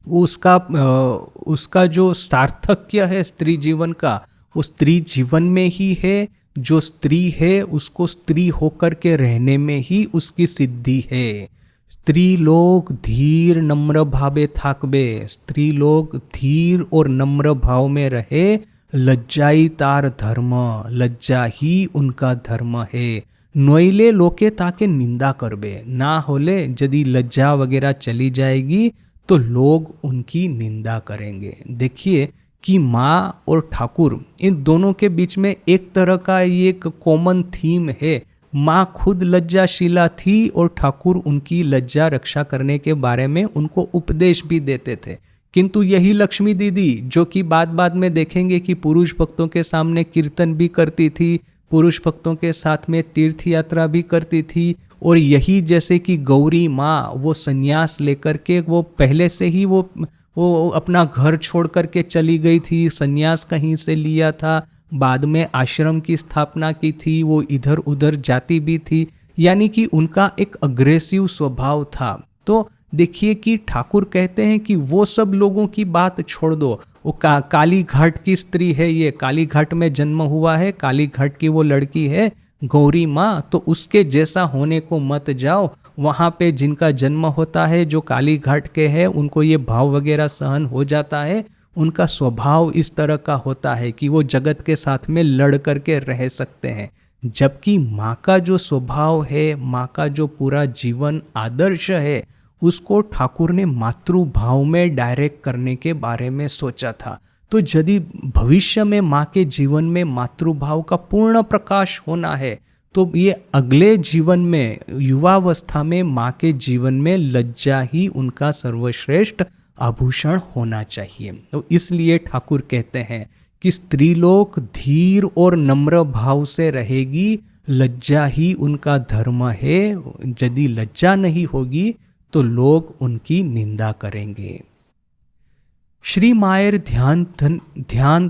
उसका जो सार्थक्य है स्त्री जीवन का, वो स्त्री जीवन में ही है। जो स्त्री है उसको स्त्री होकर के रहने में ही उसकी सिद्धि है। स्त्री लोग धीर नम्र भावे थाकबे, स्त्री लोग धीर और नम्र भाव में रहे। लज्जाई तार धर्म, लज्जा ही उनका धर्म है। नोइले लोके ताके निंदा करबे, ना होले यदि लज्जा वगैरह चली जाएगी तो लोग उनकी निंदा करेंगे। देखिए कि माँ और ठाकुर इन दोनों के बीच में एक तरह का ये एक कॉमन थीम है। माँ खुद लज्जाशीला थी और ठाकुर उनकी लज्जा रक्षा करने के बारे में उनको उपदेश भी देते थे। किंतु यही लक्ष्मी दीदी जो कि बाद में देखेंगे कि पुरुष भक्तों के सामने कीर्तन भी करती थी, पुरुष भक्तों के साथ में तीर्थ यात्रा भी करती थी, और यही जैसे कि गौरी माँ वो संन्यास लेकर के वो पहले से ही वो अपना घर छोड़ करके चली गई थी, संन्यास कहीं से लिया था, बाद में आश्रम की स्थापना की थी, वो इधर उधर जाती भी थी, यानी कि उनका एक अग्रेसिव स्वभाव था। तो देखिए कि ठाकुर कहते हैं कि वो सब लोगों की बात छोड़ दो, वो काली घाट की स्त्री है, ये काली घाट में जन्म हुआ है, काली घाट की वो लड़की है गौरी माँ, तो उसके जैसा होने को मत जाओ। वहाँ पे जिनका जन्म होता है जो काली घाट के हैं उनको ये भाव वगैरह सहन हो जाता है, उनका स्वभाव इस तरह का होता है कि वो जगत के साथ में लड़ करके रह सकते हैं। जबकि माँ का जो स्वभाव है, माँ का जो पूरा जीवन आदर्श है, उसको ठाकुर ने मातृभाव में डायरेक्ट करने के बारे में सोचा था। तो यदि भविष्य में माँ के जीवन में मातृभाव का पूर्ण प्रकाश होना है तो ये अगले जीवन में युवावस्था में माँ के जीवन में लज्जा ही उनका सर्वश्रेष्ठ आभूषण होना चाहिए। तो इसलिए ठाकुर कहते हैं कि स्त्रीलोक धीर और नम्र भाव से रहेगी, लज्जा ही उनका धर्म है। यदि लज्जा नहीं होगी तो लोग उनकी निंदा करेंगे। श्री मायर ध्यान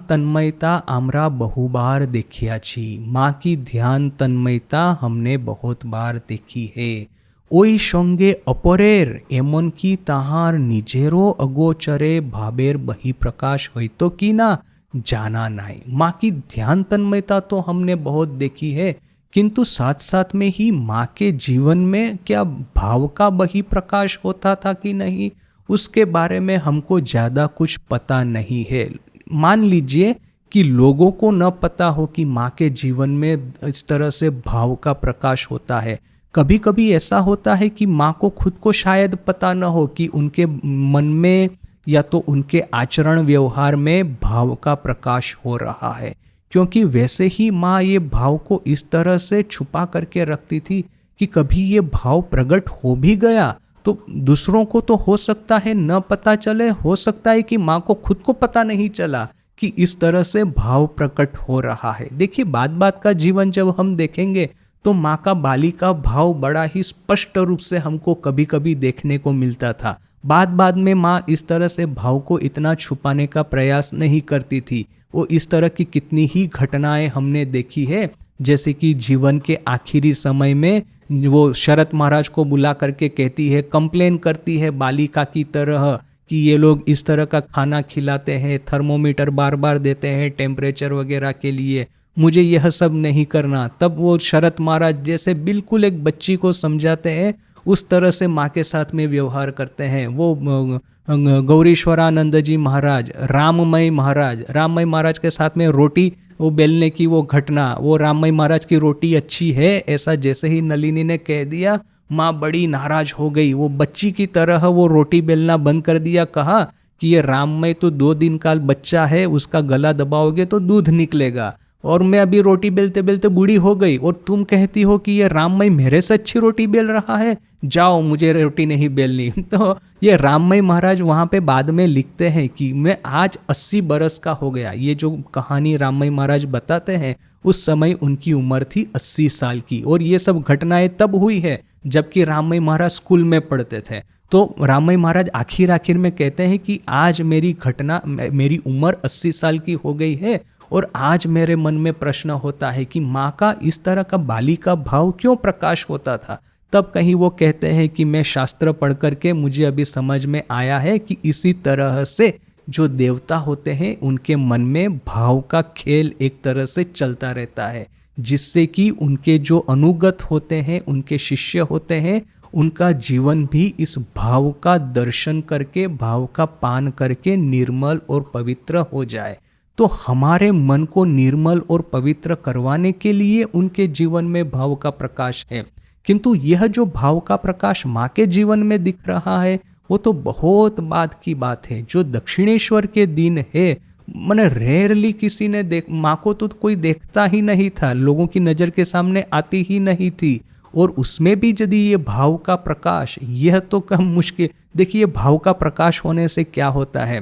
तन्मयता आमरा बहुबार देखिया छी। माँ की ध्यान तन्मयता हमने बहुत बार देखी है। ओई संगे अपरेर एमन की ताहार निजेरो अगोचरे भावेर बहिप्रकाश होइतो की ना जाना नाई। माँ की ध्यान तन्मयता तो हमने बहुत देखी है, किंतु साथ साथ में ही माँ के जीवन में क्या भाव का बहिप्रकाश होता था कि नहीं, उसके बारे में हमको ज़्यादा कुछ पता नहीं है। मान लीजिए कि लोगों को न पता हो कि माँ के जीवन में इस तरह से भाव का प्रकाश होता है। कभी कभी ऐसा होता है कि माँ को खुद को शायद पता न हो कि उनके मन में या तो उनके आचरण व्यवहार में भाव का प्रकाश हो रहा है, क्योंकि वैसे ही माँ ये भाव को इस तरह से छुपा करके रखती थी कि कभी ये भाव प्रकट हो भी गया तो दूसरों को तो हो सकता है न पता चले, हो सकता है कि माँ को खुद को पता नहीं चला कि इस तरह से भाव प्रकट हो रहा है। देखिए बात का जीवन जब हम देखेंगे तो माँ का बाली का भाव बड़ा ही स्पष्ट रूप से हमको कभी कभी देखने को मिलता था। बाद बाद में माँ इस तरह से भाव को इतना छुपाने का प्रयास नहीं करती थी। वो इस तरह की कितनी ही घटनाएं हमने देखी है, जैसे कि जीवन के आखिरी समय में वो शरत महाराज को बुला करके कहती है, कंप्लेन करती है बालिका की तरह कि ये लोग इस तरह का खाना खिलाते हैं, थर्मोमीटर बार बार देते हैं टेम्परेचर वगैरह के लिए, मुझे यह सब नहीं करना। तब वो शरत महाराज जैसे बिल्कुल एक बच्ची को समझाते हैं, उस तरह से माँ के साथ में व्यवहार करते हैं। वो गौरीश्वरानंद जी महाराज, राममय महाराज के साथ में रोटी वो बेलने की वो घटना, वो राममय महाराज की रोटी अच्छी है ऐसा जैसे ही नलिनी ने कह दिया, माँ बड़ी नाराज हो गई। वो बच्ची की तरह वो रोटी बेलना बंद कर दिया, कहा कि ये राममय तो 2 दिन का बच्चा है, उसका गला दबाओगे तो दूध निकलेगा, और मैं अभी रोटी बेलते बेलते बूढ़ी हो गई, और तुम कहती हो कि ये राममय मेरे से अच्छी रोटी बेल रहा है, जाओ मुझे रोटी नहीं बेलनी। तो ये राममय महाराज वहाँ पे बाद में लिखते हैं कि मैं आज 80 बरस का हो गया। ये जो कहानी राममय महाराज बताते हैं, उस समय उनकी उम्र थी 80 साल की, और ये सब घटनाएं तब हुई है जबकि राममय महाराज स्कूल में पढ़ते थे। तो राममय महाराज आखिर में कहते हैं कि आज मेरी उम्र 80 साल की हो गई है, और आज मेरे मन में प्रश्न होता है कि माँ का इस तरह का बालिका भाव क्यों प्रकाश होता था। तब कहीं वो कहते हैं कि मैं शास्त्र पढ़ करके मुझे अभी समझ में आया है कि इसी तरह से जो देवता होते हैं उनके मन में भाव का खेल एक तरह से चलता रहता है, जिससे कि उनके जो अनुगत होते हैं, उनके शिष्य होते हैं, उनका जीवन भी इस भाव का दर्शन करके, भाव का पान करके निर्मल और पवित्र हो जाए। तो हमारे मन को निर्मल और पवित्र करवाने के लिए उनके जीवन में भाव का प्रकाश है। किंतु यह जो भाव का प्रकाश माँ के जीवन में दिख रहा है, वो तो बहुत बाद की बात है। जो दक्षिणेश्वर के दिन है, मैंने रेयरली किसी ने माँ को तो कोई देखता ही नहीं था, लोगों की नज़र के सामने आती ही नहीं थी, और उसमें भी यदि ये भाव का प्रकाश, यह तो कम मुश्किल। देखिए भाव का प्रकाश होने से क्या होता है।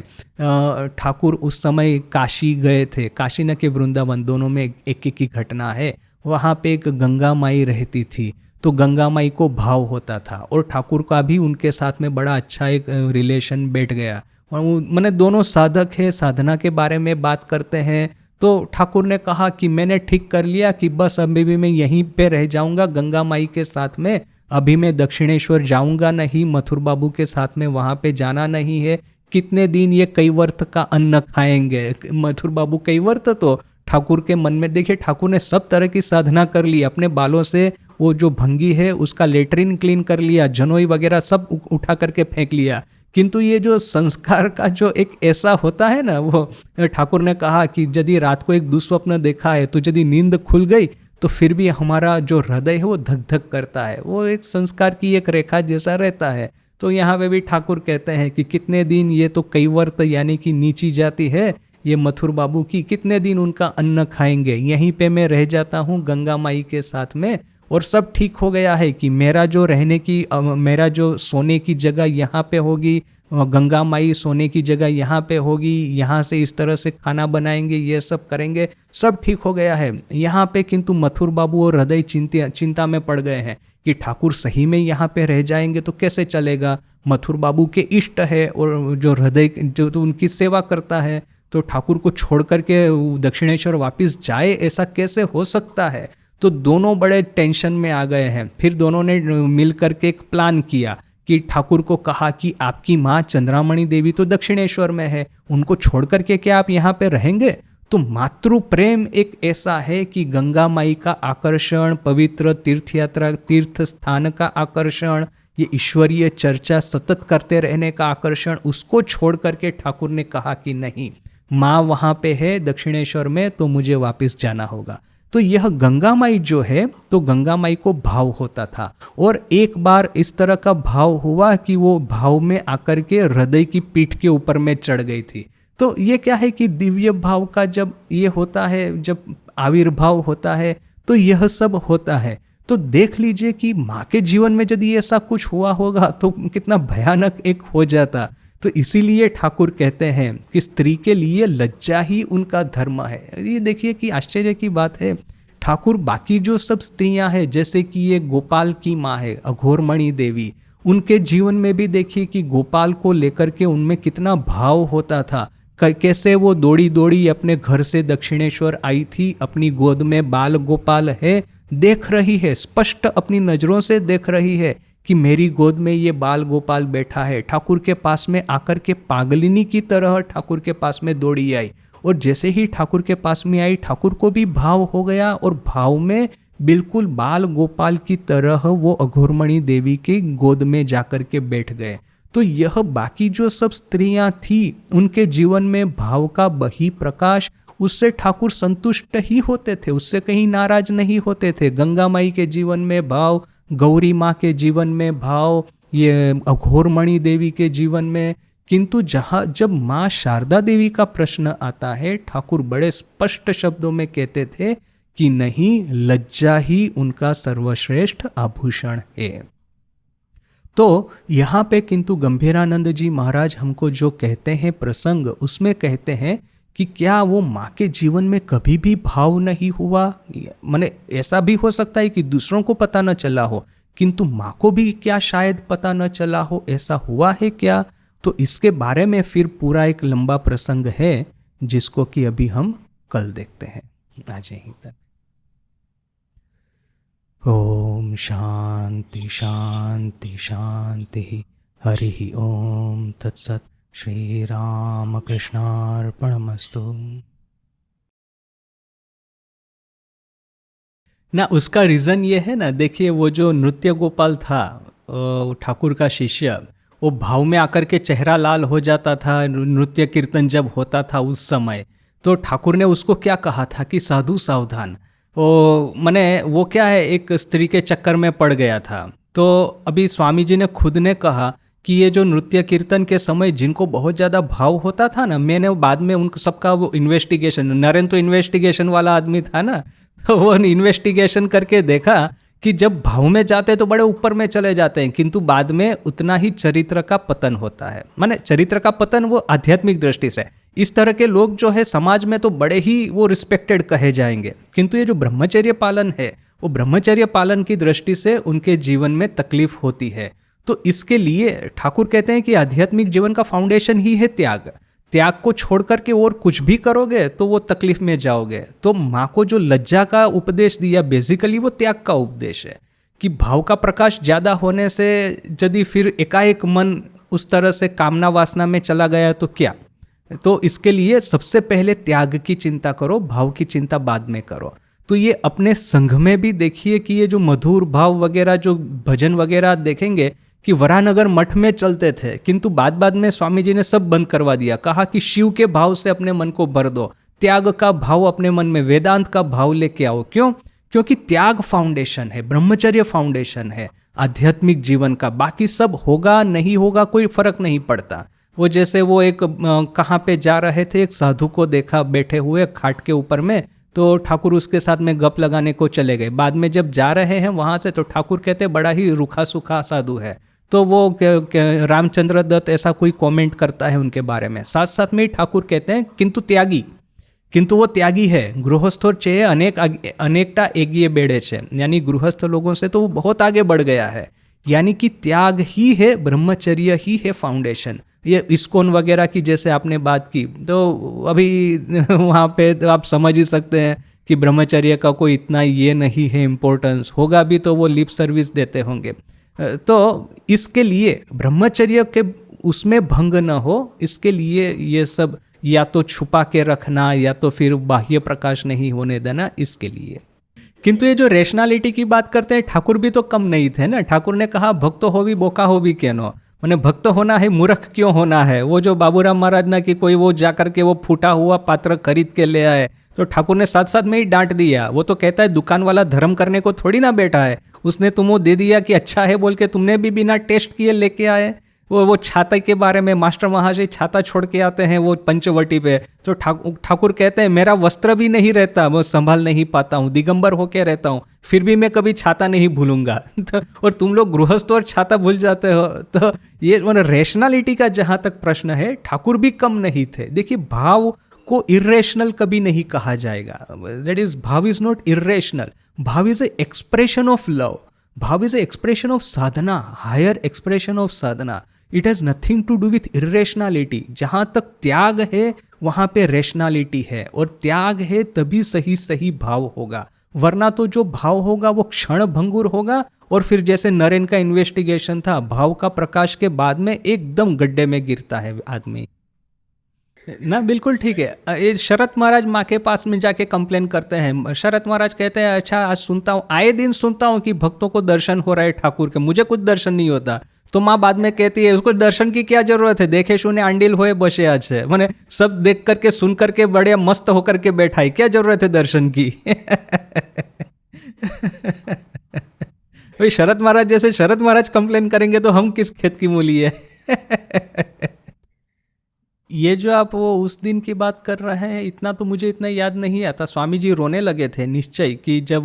ठाकुर उस समय काशी गए थे, काशी न के वृंदावन, दोनों में एक एक की घटना है। वहाँ पे एक गंगा माई रहती थी, तो गंगा माई को भाव होता था, और ठाकुर का भी उनके साथ में बड़ा अच्छा एक रिलेशन बैठ गया। मैंने दोनों साधक है, साधना के बारे में बात करते हैं। तो ठाकुर ने कहा कि मैंने ठीक कर लिया कि बस अभी भी मैं यहीं पे रह जाऊंगा गंगा माई के साथ में, अभी मैं दक्षिणेश्वर जाऊंगा नहीं, मथुर बाबू के साथ में वहाँ पे जाना नहीं है। कितने दिन ये कैवर्त का अन्न खाएंगे, मथुर बाबू कैवर्त। तो ठाकुर के मन में, देखिए ठाकुर ने सब तरह की साधना कर ली, अपने बालों से वो जो भंगी है उसका लेटरिन क्लीन कर लिया, जनोई वगैरह सब उठा करके फेंक लिया, किंतु ये जो संस्कार का जो एक ऐसा होता है ना, वो ठाकुर ने कहा कि यदि रात को एक दुस्वप्न देखा है, तो यदि नींद खुल गई तो फिर भी हमारा जो हृदय है वो धक धक करता है, वो एक संस्कार की एक रेखा जैसा रहता है। तो यहाँ पे भी ठाकुर कहते हैं कि कितने दिन ये तो कैवर्त यानी कि नीची जाति है ये मथुर बाबू की, कितने दिन उनका अन्न खाएंगे, यहीं पे मैं रह जाता हूँ गंगा माई के साथ में, और सब ठीक हो गया है कि मेरा जो सोने की जगह यहाँ पे होगी, गंगा माई सोने की जगह यहाँ पे होगी, यहाँ से इस तरह से खाना बनाएंगे, ये सब करेंगे, सब ठीक हो गया है यहाँ पे। किंतु मथुर बाबू और हृदय चिंता में पड़ गए हैं कि ठाकुर सही में यहाँ पे रह जाएंगे तो कैसे चलेगा। मथुर बाबू के इष्ट है, और जो हृदय जो तो उनकी सेवा करता है, तो ठाकुर को छोड़ करके दक्षिणेश्वर वापस जाए, ऐसा कैसे हो सकता है। तो दोनों बड़े टेंशन में आ गए हैं। फिर दोनों ने मिल करके एक प्लान किया कि ठाकुर को कहा कि आपकी माँ चंद्रामणि देवी तो दक्षिणेश्वर में है, उनको छोड़ करके क्या आप यहाँ पे रहेंगे। तो मातृ प्रेम एक ऐसा है कि गंगा माई का आकर्षण, पवित्र तीर्थ स्थान का आकर्षण, ये ईश्वरीय चर्चा सतत करते रहने का आकर्षण, उसको छोड़ करके ठाकुर ने कहा कि नहीं, माँ वहाँ पे है दक्षिणेश्वर में, तो मुझे वापस जाना होगा। तो यह गंगा माई जो है, तो गंगा माई को भाव होता था, और एक बार इस तरह का भाव हुआ कि वो भाव में आकर के हृदय की पीठ के ऊपर में चढ़ गई थी। तो ये क्या है कि दिव्य भाव का जब ये होता है, जब आविर्भाव होता है, तो यह सब होता है। तो देख लीजिए कि माँ के जीवन में यदि ऐसा कुछ हुआ होगा तो कितना भयानक एक हो जाता। तो इसीलिए ठाकुर कहते हैं कि स्त्री के लिए लज्जा ही उनका धर्म है। ये देखिए कि आश्चर्य की बात है, ठाकुर बाकी जो सब स्त्रियां हैं, जैसे कि ये गोपाल की माँ है अघोरमणि देवी, उनके जीवन में भी देखिए कि गोपाल को लेकर के उनमें कितना भाव होता था। कैसे वो दौड़ी दौड़ी अपने घर से दक्षिणेश्वर आई थी, अपनी गोद में बाल गोपाल है, देख रही है, स्पष्ट अपनी नजरों से देख रही है कि मेरी गोद में ये बाल गोपाल बैठा है। ठाकुर के पास में आकर के पागलिनी की तरह ठाकुर के पास में दौड़ी आई, और जैसे ही ठाकुर के पास में आई ठाकुर को भी भाव हो गया, और भाव में बिल्कुल बाल गोपाल की तरह वो अघोरमणि देवी की गोद में जाकर के बैठ गए। तो यह बाकी जो सब स्त्रियां थी उनके जीवन में भाव का बही प्रकाश, उससे ठाकुर संतुष्ट ही होते थे, उससे कहीं नाराज नहीं होते थे। गंगा माई के जीवन में भाव, गौरी माँ के जीवन में भाव, ये अघोरमणि देवी के जीवन में। किंतु जब माँ शारदा देवी का प्रश्न आता है, ठाकुर बड़े स्पष्ट शब्दों में कहते थे कि नहीं, लज्जा ही उनका सर्वश्रेष्ठ आभूषण है। तो यहाँ पे किंतु गंभीरानंद जी महाराज हमको जो कहते हैं प्रसंग, उसमें कहते हैं कि क्या वो माँ के जीवन में कभी भी भाव नहीं हुआ? माने ऐसा भी हो सकता है कि दूसरों को पता न चला हो, किंतु माँ को भी क्या शायद पता न चला हो, ऐसा हुआ है क्या? तो इसके बारे में फिर पूरा एक लंबा प्रसंग है जिसको कि अभी हम कल देखते हैं। आज यहीं तक। ओम शांति शांति शांति। हरि ओम तत्सत। श्री राम कृष्णार्पणमस्तु। ना उसका रीज़न ये है ना, देखिए वो जो नृत्य गोपाल था ठाकुर का शिष्य, वो भाव में आकर के चेहरा लाल हो जाता था नृत्य कीर्तन जब होता था उस समय। तो ठाकुर ने उसको क्या कहा था कि साधु सावधान। मैंने वो क्या है, एक स्त्री के चक्कर में पड़ गया था। तो अभी स्वामी जी ने खुद ने कहा कि ये जो नृत्य कीर्तन के समय जिनको बहुत ज़्यादा भाव होता था ना, मैंने बाद में उन सबका वो इन्वेस्टिगेशन, नरेंद्र तो इन्वेस्टिगेशन वाला आदमी था ना, तो वो इन्वेस्टिगेशन करके देखा कि जब भाव में जाते तो बड़े ऊपर में चले जाते हैं, किंतु बाद में उतना ही चरित्र का पतन होता है। माने चरित्र का पतन वो आध्यात्मिक दृष्टि से, इस तरह के लोग जो है समाज में तो बड़े ही वो रिस्पेक्टेड कहे जाएंगे, किंतु ये जो ब्रह्मचर्य पालन है वो ब्रह्मचर्य पालन की दृष्टि से उनके जीवन में तकलीफ होती है। तो इसके लिए ठाकुर कहते हैं कि आध्यात्मिक जीवन का फाउंडेशन ही है त्याग। त्याग को छोड़ करके और कुछ भी करोगे तो वो तकलीफ में जाओगे। तो माँ को जो लज्जा का उपदेश दिया, बेसिकली वो त्याग का उपदेश है कि भाव का प्रकाश ज़्यादा होने से यदि फिर एकाएक मन उस तरह से कामना वासना में चला गया तो क्या। तो इसके लिए सबसे पहले त्याग की चिंता करो, भाव की चिंता बाद में करो। तो ये अपने संघ में भी देखिए कि ये जो मधुर भाव वगैरह जो भजन वगैरह देखेंगे कि वरानगर मठ में चलते थे, किंतु बाद में स्वामी जी ने सब बंद करवा दिया। कहा कि शिव के भाव से अपने मन को भर दो, त्याग का भाव अपने मन में, वेदांत का भाव लेके आओ। क्यों? क्योंकि त्याग फाउंडेशन है, ब्रह्मचर्य फाउंडेशन है आध्यात्मिक जीवन का। बाकी सब होगा नहीं होगा कोई फर्क नहीं पड़ता। वो जैसे वो एक कहाँ पे जा रहे थे, एक साधु को देखा बैठे हुए खाट के ऊपर में, तो ठाकुर उसके साथ में गप लगाने को चले गए। बाद में जब जा रहे हैं वहाँ से तो ठाकुर कहते बड़ा ही रूखा सूखा साधु है। तो वो रामचंद्र दत्त ऐसा कोई कमेंट करता है उनके बारे में। साथ साथ में ठाकुर कहते हैं किंतु वो त्यागी है। गृहस्थों चे अनेकटा एगिए बेड़े छे, यानी गृहस्थ लोगों से तो वो बहुत आगे बढ़ गया है। यानी कि त्याग ही है, ब्रह्मचर्य ही है फाउंडेशन। ये इस्कॉन वगैरह की जैसे आपने बात की, तो अभी वहाँ पे तो आप समझ ही सकते हैं कि ब्रह्मचर्य का कोई इतना ये नहीं है इम्पोर्टेंस, होगा भी तो वो लिप सर्विस देते होंगे। तो इसके लिए ब्रह्मचर्य के उसमें भंग न हो, इसके लिए ये सब या तो छुपा के रखना या तो फिर बाह्य प्रकाश नहीं होने देना, इसके लिए। किंतु ये जो रैशनैलिटी की बात करते हैं, ठाकुर भी तो कम नहीं थे ना। ठाकुर ने कहा भक्त हो भी बोका हो भी क्यों नो, मैंने भक्त होना है, मूर्ख क्यों होना है। वो जो बाबूराम महाराज ना कि कोई वो जाकर के वो फूटा हुआ पात्र खरीद के ले आए, तो ठाकुर ने साथ साथ में ही डांट दिया। वो तो कहता है दुकान वाला धर्म करने को थोड़ी ना बैठा है, उसने तुमको दे दिया कि अच्छा है बोल के, तुमने भी बिना टेस्ट किए लेके आए। वो छाता के बारे में मास्टर महाशय छाता छोड़ के आते हैं वो पंचवटी पे, तो ठाकुर कहते हैं मेरा वस्त्र भी नहीं रहता, वो संभाल नहीं पाता हूँ, दिगंबर होके रहता हूँ, फिर भी मैं कभी छाता नहीं भूलूंगा। तो और तुम लोग गृहस्थ और छाता भूल जाते हो। तो ये रैशनैलिटी का जहाँ तक प्रश्न है, ठाकुर भी कम नहीं थे। देखिए भाव को इरेशनल कभी नहीं कहा जाएगा। That is, bhav is not irrational, bhav is a expression of love. Bhav is a expression of sadhana, higher expression of sadhana. It has nothing to do with irrationality. जहां तक त्याग है वहां पे रेशनैलिटी है, और त्याग है तभी सही सही भाव होगा. वरना तो जो भाव होगा वो क्षण भंगुर होगा, और फिर जैसे नरेन का इन्वेस्टिगेशन था, भाव का प्रकाश के बाद में एकदम गड्ढे में गिरता है आदमी ना. बिल्कुल ठीक है. ये शरत महाराज माँ के पास में जाके कंप्लेन करते हैं. शरत महाराज कहते हैं अच्छा आज सुनता हूँ, आए दिन सुनता हूँ कि भक्तों को दर्शन हो रहा है ठाकुर के, मुझे कुछ दर्शन नहीं होता. तो माँ बाद में कहती है उसको दर्शन की क्या जरूरत है, देखे सुने अंडिल होए बसे आज से, मैंने सब देख करके सुन करके बड़े मस्त होकर के बैठा है, क्या जरूरत है दर्शन की. भाई शरत महाराज जैसे शरत महाराज कंप्लेन करेंगे तो हम किस खेत की मूली है. ये जो आप वो उस दिन की बात कर रहे हैं, इतना तो मुझे इतना याद नहीं आता. स्वामी जी रोने लगे थे निश्चय कि जब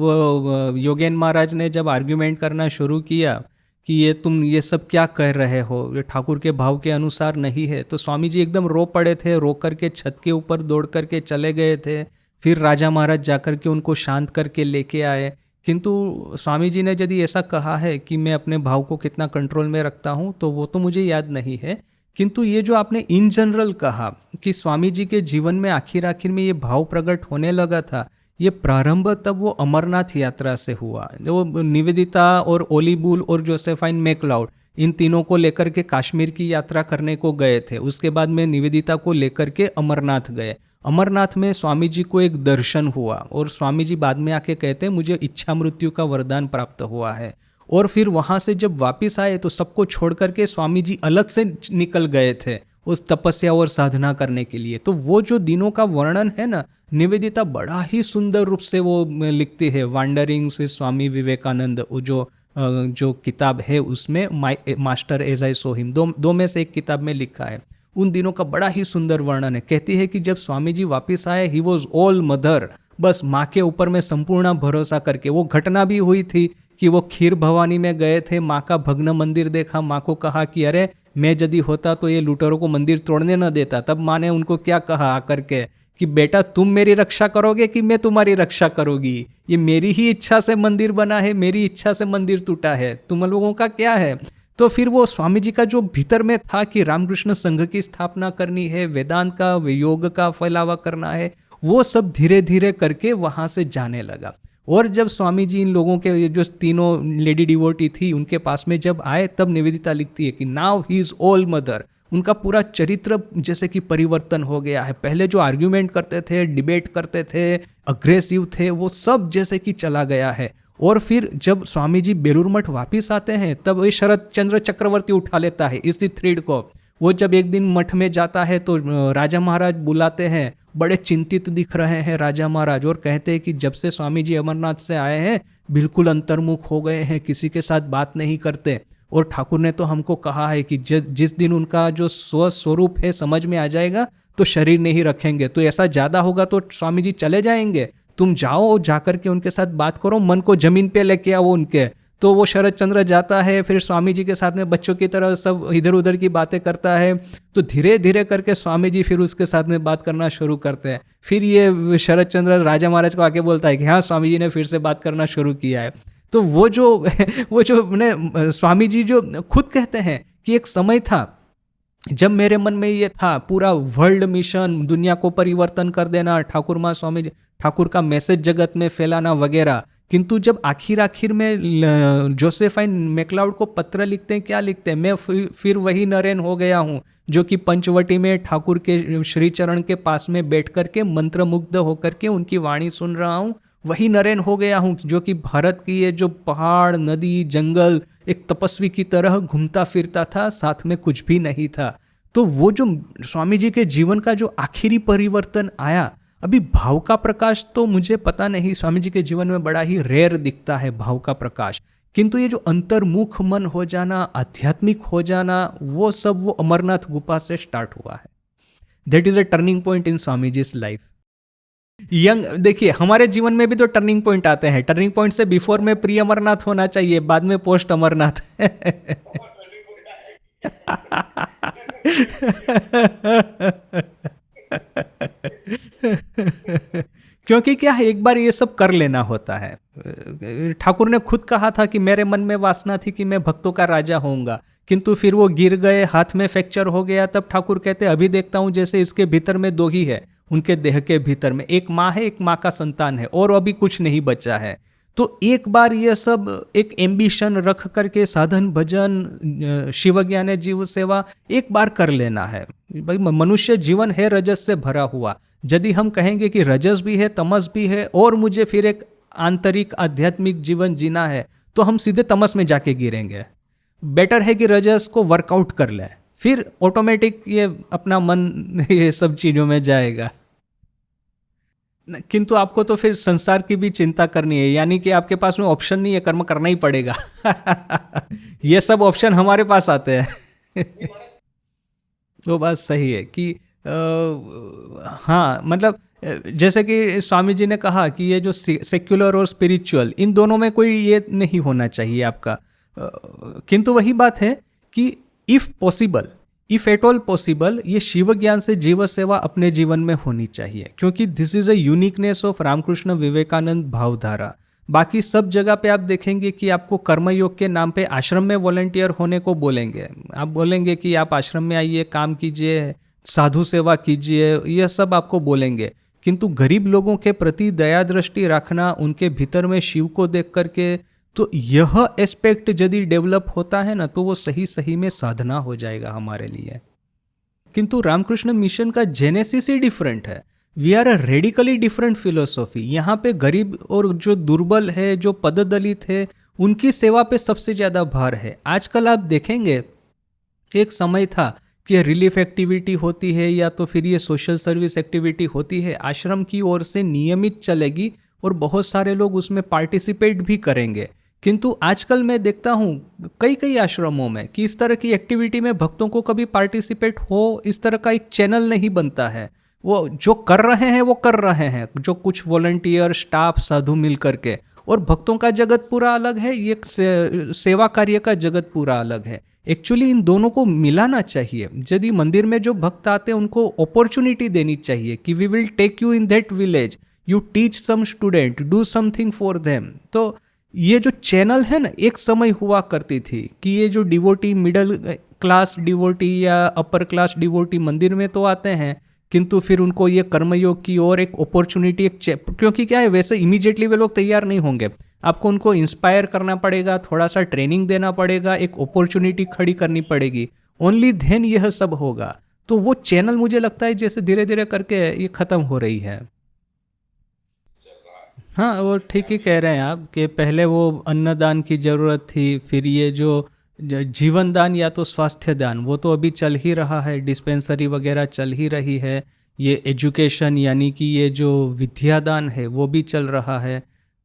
योगेन महाराज ने जब आर्ग्यूमेंट करना शुरू किया कि ये तुम ये सब क्या कह रहे हो, ये ठाकुर के भाव के अनुसार नहीं है, तो स्वामी जी एकदम रो पड़े थे. रो करके छत के ऊपर दौड़ करके चले गए थे. फिर राजा महाराज जाकर के उनको शांत करके लेके आए. किंतु स्वामी जी ने यदि ऐसा कहा है कि मैं अपने भाव को कितना कंट्रोल में रखता हूँ, तो वो तो मुझे याद नहीं है. किंतु ये जो आपने इन जनरल कहा कि स्वामी जी के जीवन में आखिर आखिर में ये भाव प्रकट होने लगा था, ये प्रारंभ तब वो अमरनाथ यात्रा से हुआ. जो निवेदिता और ओलीबुल और जोसेफाइन मैकलाउड इन तीनों को लेकर के कश्मीर की यात्रा करने को गए थे. उसके बाद में निवेदिता को लेकर के अमरनाथ गए. अमरनाथ में स्वामी जी को एक दर्शन हुआ, और स्वामी जी बाद में आके कहते हैं मुझे इच्छा मृत्यु का वरदान प्राप्त हुआ है. और फिर वहाँ से जब वापस आए तो सबको छोड़ करके स्वामी जी अलग से निकल गए थे उस तपस्या और साधना करने के लिए. तो वो जो दिनों का वर्णन है ना, निवेदिता बड़ा ही सुंदर रूप से वो लिखती है. वांडरिंग्स विद स्वामी विवेकानंद, वो जो किताब है उसमें master as I saw him, दो में से एक किताब में लिखा है. उन दिनों का बड़ा ही सुंदर वर्णन है. कहती है कि जब स्वामी जी वापस आए, ही वॉज ऑल मदर, बस माँ के ऊपर में संपूर्ण भरोसा करके. वो घटना भी हुई थी कि वो खीर भवानी में गए थे, माँ का भग्न मंदिर देखा, माँ को कहा कि अरे मैं यदि होता तो ये लुटेरों को मंदिर तोड़ने न देता. तब माँ ने उनको क्या कहा आकर के कि बेटा तुम मेरी रक्षा करोगे कि मैं तुम्हारी रक्षा करूंगी, ये मेरी ही इच्छा से मंदिर बना है, मेरी इच्छा से मंदिर टूटा है, तुम लोगों का क्या है. तो फिर वो स्वामी जी का जो भीतर में था कि रामकृष्ण संघ की स्थापना करनी है, वेदांत का योग का फैलावा करना है, वो सब धीरे धीरे करके वहां से जाने लगा. और जब स्वामी जी इन लोगों के ये जो तीनों लेडी डिवोटी थी उनके पास में जब आए, तब निवेदिता लिखती है कि now he is all mother. उनका पूरा चरित्र जैसे कि परिवर्तन हो गया है. पहले जो आर्ग्यूमेंट करते थे, डिबेट करते थे, अग्रेसिव थे, वो सब जैसे कि चला गया है. और फिर जब स्वामी जी बेलूर मठ वापिस आते हैं, तब ये शरद चंद्र चक्रवर्ती उठा लेता है इसी थ्रेड को. वो जब एक दिन मठ में जाता है तो राजा महाराज बुलाते हैं. बड़े चिंतित दिख रहे हैं राजा महाराज, और कहते हैं कि जब से स्वामी जी अमरनाथ से आए हैं बिल्कुल अंतर्मुख हो गए हैं, किसी के साथ बात नहीं करते. और ठाकुर ने तो हमको कहा है कि जिस दिन उनका जो स्वस्वरूप है समझ में आ जाएगा तो शरीर नहीं रखेंगे. तो ऐसा ज़्यादा होगा तो स्वामी जी चले जाएंगे, तुम जाओ और जाकर के उनके साथ बात करो, मन को जमीन पे लेके आओ उनके. तो वो शरद चंद्र जाता है, फिर स्वामी जी के साथ में बच्चों की तरह सब इधर उधर की बातें करता है. तो धीरे धीरे करके स्वामी जी फिर उसके साथ में बात करना शुरू करते हैं. फिर ये शरद चंद्र राजा महाराज को आके बोलता है कि हाँ स्वामी जी ने फिर से बात करना शुरू किया है. तो वो जो मैंने स्वामी जी जो खुद कहते हैं कि एक समय था जब मेरे मन में ये था पूरा वर्ल्ड मिशन, दुनिया को परिवर्तन कर देना, ठाकुर माँ स्वामी ठाकुर का मैसेज जगत में फैलाना वगैरह. किंतु जब आखिर में जोसेफाइन मैकलाउड को पत्र लिखते हैं, क्या लिखते हैं, मैं फिर वही नरेन हो गया हूँ जो कि पंचवटी में ठाकुर के श्री चरण के पास में बैठ करके मंत्रमुग्ध होकर के उनकी वाणी सुन रहा हूँ. वही नरेन हो गया हूँ जो कि भारत की ये जो पहाड़, नदी, जंगल एक तपस्वी की तरह घूमता फिरता था, साथ में कुछ भी नहीं था. तो वो जो स्वामी जी के जीवन का जो आखिरी परिवर्तन आया, अभी भाव का प्रकाश तो मुझे पता नहीं, स्वामी जी के जीवन में बड़ा ही रेयर दिखता है भाव का प्रकाश. किंतु ये जो अंतर्मुख मन हो जाना, आध्यात्मिक हो जाना, वो सब वो अमरनाथ गुफा से स्टार्ट हुआ है. That is a turning point in Swami ji life. Young देखिए हमारे जीवन में भी तो टर्निंग पॉइंट आते हैं. टर्निंग पॉइंट से बिफोर में प्री अमरनाथ होना चाहिए, बाद में पोस्ट अमरनाथ. क्योंकि क्या है, एक बार ये सब कर लेना होता है। ठाकुर ने खुद कहा था कि मेरे मन में वासना थी कि मैं भक्तों का राजा होऊंगा, किंतु फिर वो गिर गए, हाथ में फ्रैक्चर हो गया। तब ठाकुर कहते अभी देखता हूं जैसे इसके भीतर में दो ही है, उनके देह के भीतर में एक माँ है, एक माँ का संतान है, और अभी कुछ नहीं बचा है। तो एक बार ये सब एक एम्बिशन रख करके साधन भजन शिव ज्ञान जीव सेवा एक बार कर लेना है। भाई मनुष्य जीवन है रजस से भरा हुआ। यदि हम कहेंगे कि रजस भी है, तमस भी है, और मुझे फिर एक आंतरिक आध्यात्मिक जीवन जीना है, तो हम सीधे तमस में जाके गिरेंगे। बेटर है कि रजस को वर्कआउट कर ले, फिर ऑटोमेटिक ये अपना मन ये सब चीजों में जाएगा। किंतु आपको तो फिर संसार की भी चिंता करनी है, यानी कि आपके पास में ऑप्शन नहीं है, कर्म करना ही पड़ेगा। ये सब ऑप्शन हमारे पास आते हैं। वो बात सही है कि हाँ, मतलब जैसे कि स्वामी जी ने कहा कि ये जो सेक्युलर और स्पिरिचुअल, इन दोनों में कोई ये नहीं होना चाहिए आपका। किंतु वही बात है कि if possible, if at all possible, ये शिव ज्ञान से जीव सेवा अपने जीवन में होनी चाहिए, क्योंकि this is a uniqueness of Ramakrishna Vivekananda bhavdhara. बाकी सब जगह पे आप देखेंगे कि आपको कर्मयोग के नाम पे आश्रम में वॉलंटियर होने को बोलेंगे। आप बोलेंगे कि आप आश्रम में आइए, काम कीजिए, साधु सेवा कीजिए, यह सब आपको बोलेंगे। किंतु गरीब लोगों के प्रति दया दृष्टि रखना, उनके भीतर में शिव को देख करके, तो यह एस्पेक्ट यदि डेवलप होता है ना, तो वो सही सही में साधना हो जाएगा हमारे लिए। किंतु रामकृष्ण मिशन का जेनेसिस ही डिफरेंट है। We are a radically different philosophy. यहाँ पे गरीब और जो दुर्बल है, जो पददलित है, उनकी सेवा पे सबसे ज़्यादा भार है। आजकल आप देखेंगे, एक समय था कि रिलीफ एक्टिविटी होती है या तो फिर ये सोशल सर्विस एक्टिविटी होती है, आश्रम की ओर से नियमित चलेगी और बहुत सारे लोग उसमें पार्टिसिपेट भी करेंगे। किंतु आजकल मैं देखता हूँ कई कई आश्रमों में कि इस तरह की एक्टिविटी में भक्तों को कभी पार्टिसिपेट हो, इस तरह का एक चैनल नहीं बनता है। वो जो कर रहे हैं वो कर रहे हैं, जो कुछ वॉलंटियर स्टाफ साधु मिल करके, और भक्तों का जगत पूरा अलग है, ये सेवा कार्य का जगत पूरा अलग है। एक्चुअली इन दोनों को मिलाना चाहिए। यदि मंदिर में जो भक्त आते हैं उनको अपॉर्चुनिटी देनी चाहिए कि we will take you in that village, you teach some student, do something for them. तो ये जो चैनल है ना, एक समय हुआ करती थी कि ये जो डिवोटी, मिडिल क्लास डिवोटी या अपर क्लास डिवोटी मंदिर में तो आते हैं, किंतु फिर उनको ये कर्मयोग की और एक अपॉर्चुनिटी, क्योंकि क्या है, वैसे इमीडिएटली वे लोग तैयार नहीं होंगे। आपको उनको इंस्पायर करना पड़ेगा, थोड़ा सा ट्रेनिंग देना पड़ेगा, एक अपॉर्चुनिटी खड़ी करनी पड़ेगी, ओनली देन यह सब होगा। तो वो चैनल मुझे लगता है जैसे धीरे धीरे करके ये ख़त्म हो रही है। हाँ, वो ठीक ही कह रहे हैं आप कि पहले वो अन्नदान की ज़रूरत थी, फिर ये जो जीवन दान या तो स्वास्थ्य दान, वो तो अभी चल ही रहा है, डिस्पेंसरी वगैरह चल ही रही है। ये एजुकेशन यानी कि ये जो विद्यादान है वो भी चल रहा है।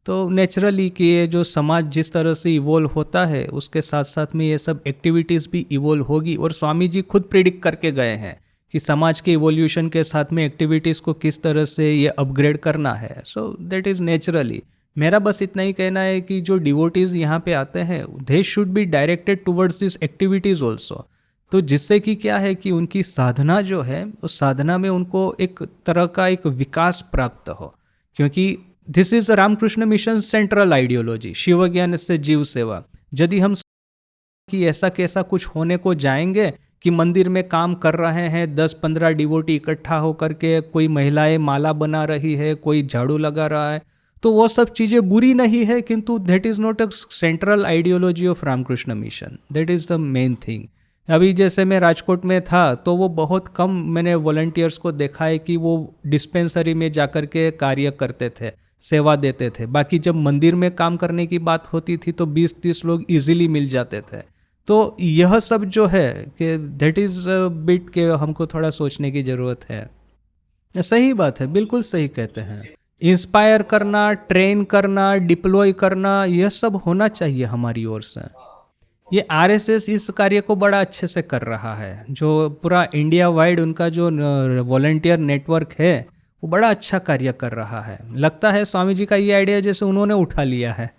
तो नेचुरली कि ये जो समाज जिस तरह से इवोल्व होता है, उसके साथ साथ में ये सब एक्टिविटीज़ भी इवोल्व होगी। और स्वामी जी खुद प्रिडिक्ट करके गए हैं कि समाज के इवोल्यूशन के साथ में एक्टिविटीज़ को किस तरह से ये अपग्रेड करना है। So that is naturally. मेरा बस इतना ही कहना है कि जो डिवोटीज़ यहाँ पे आते हैं, they should be directed towards this activities also. तो जिससे कि क्या है कि उनकी साधना जो है, उस साधना में उनको एक तरह का एक विकास प्राप्त हो। क्योंकि this is Ramakrishna Mission central ideology, Shiv ज्ञान से जीव सेवा। यदि हम कि ऐसा कैसा कुछ होने को जाएंगे कि मंदिर में काम कर रहे हैं 10-15 डिवोटी इकट्ठा होकर के, कोई महिलाएं माला बना रही है, कोई झाड़ू लगा रहा है, तो वो सब चीज़ें बुरी नहीं है, किंतु that is not a central ideology of Ramakrishna Mission. That is the main thing. अभी जैसे मैं राजकोट में था तो वो बहुत कम मैंने वॉलंटियर्स को देखा है कि वो डिस्पेंसरी में जाकर के कार्य करते थे, सेवा देते थे। बाकी जब मंदिर में काम करने की बात होती थी तो 20-30 लोग इजीली मिल जाते थे। तो यह सब जो है कि दैट इज़ बिट के हमको थोड़ा सोचने की ज़रूरत है। सही बात है, बिल्कुल सही कहते हैं। इंस्पायर करना, ट्रेन करना, डिप्लॉय करना, यह सब होना चाहिए हमारी ओर से। ये आरएसएस इस कार्य को बड़ा अच्छे से कर रहा है। जो पूरा इंडिया वाइड उनका जो वॉलंटियर नेटवर्क है, वो बड़ा अच्छा कार्य कर रहा है। लगता है स्वामी जी का ये आइडिया जैसे उन्होंने उठा लिया है।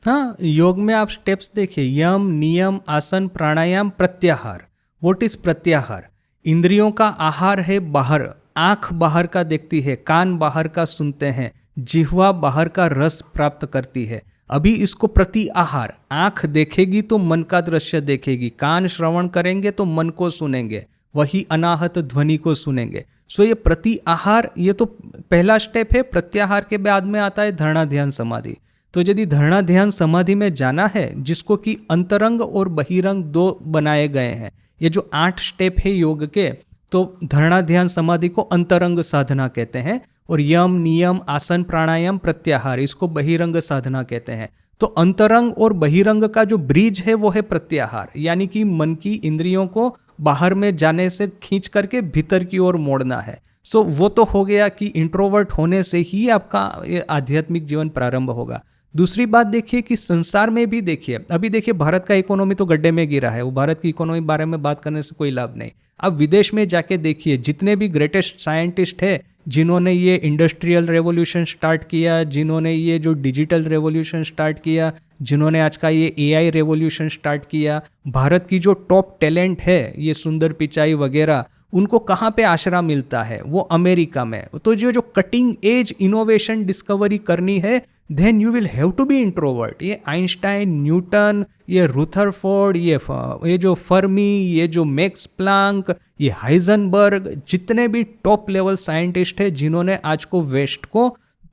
हाँ, योग में आप स्टेप्स देखिए, यम, नियम, आसन, प्राणायाम, प्रत्याहार। व्हाट इज प्रत्याहार? इंद्रियों का आहार है बाहर, आँख बाहर का देखती है, कान बाहर का सुनते हैं, जिह्वा बाहर का रस प्राप्त करती है। अभी इसको प्रति आहार, आँख देखेगी तो मन का दृश्य देखेगी, कान श्रवण करेंगे तो मन को सुनेंगे, वही अनाहत ध्वनि को सुनेंगे। सो ये प्रति आहार, ये तो पहला स्टेप है। प्रत्याहार के बाद में आता है धारणा ध्यान समाधि। तो यदि धारणा ध्यान समाधि में जाना है, जिसको कि अंतरंग और बहिरंग दो बनाए गए हैं, ये जो 8 स्टेप है योग के, तो धारणा ध्यान समाधि को अंतरंग साधना कहते हैं, और यम नियम आसन प्राणायाम प्रत्याहार इसको बहिरंग साधना कहते हैं। तो अंतरंग और बहिरंग का जो ब्रिज है वो है प्रत्याहार, यानी कि मन की इंद्रियों को बाहर में जाने से खींच करके भीतर की ओर मोड़ना है। सो वो तो हो गया कि इंट्रोवर्ट होने से ही आपका ये आध्यात्मिक जीवन प्रारंभ होगा। दूसरी बात देखिए कि संसार में भी देखिए, अभी देखिए भारत का इकोनॉमी तो गड्ढे में गिरा है, वो भारत की इकोनॉमी बारे में बात करने से कोई लाभ नहीं। अब विदेश में जाके देखिए, जितने भी ग्रेटेस्ट साइंटिस्ट है जिन्होंने ये इंडस्ट्रियल रेवोल्यूशन स्टार्ट किया, जिन्होंने ये जो डिजिटल रेवोल्यूशन स्टार्ट किया, जिन्होंने आज का ये एआई रेवोल्यूशन स्टार्ट किया, भारत की जो टॉप टैलेंट है ये सुंदर पिचाई वगैरह, उनको कहाँ पे आश्रय मिलता है? वो अमेरिका में। तो जो कटिंग एज इनोवेशन डिस्कवरी करनी है, then you will have to be introvert. ये आइंस्टाइन, न्यूटन, ये रुथरफोर्ड, ये जो फर्मी, ये जो मैक्स प्लांक, ये हाइजनबर्ग, जितने भी टॉप लेवल साइंटिस्ट हैं जिन्होंने आज को वेस्ट को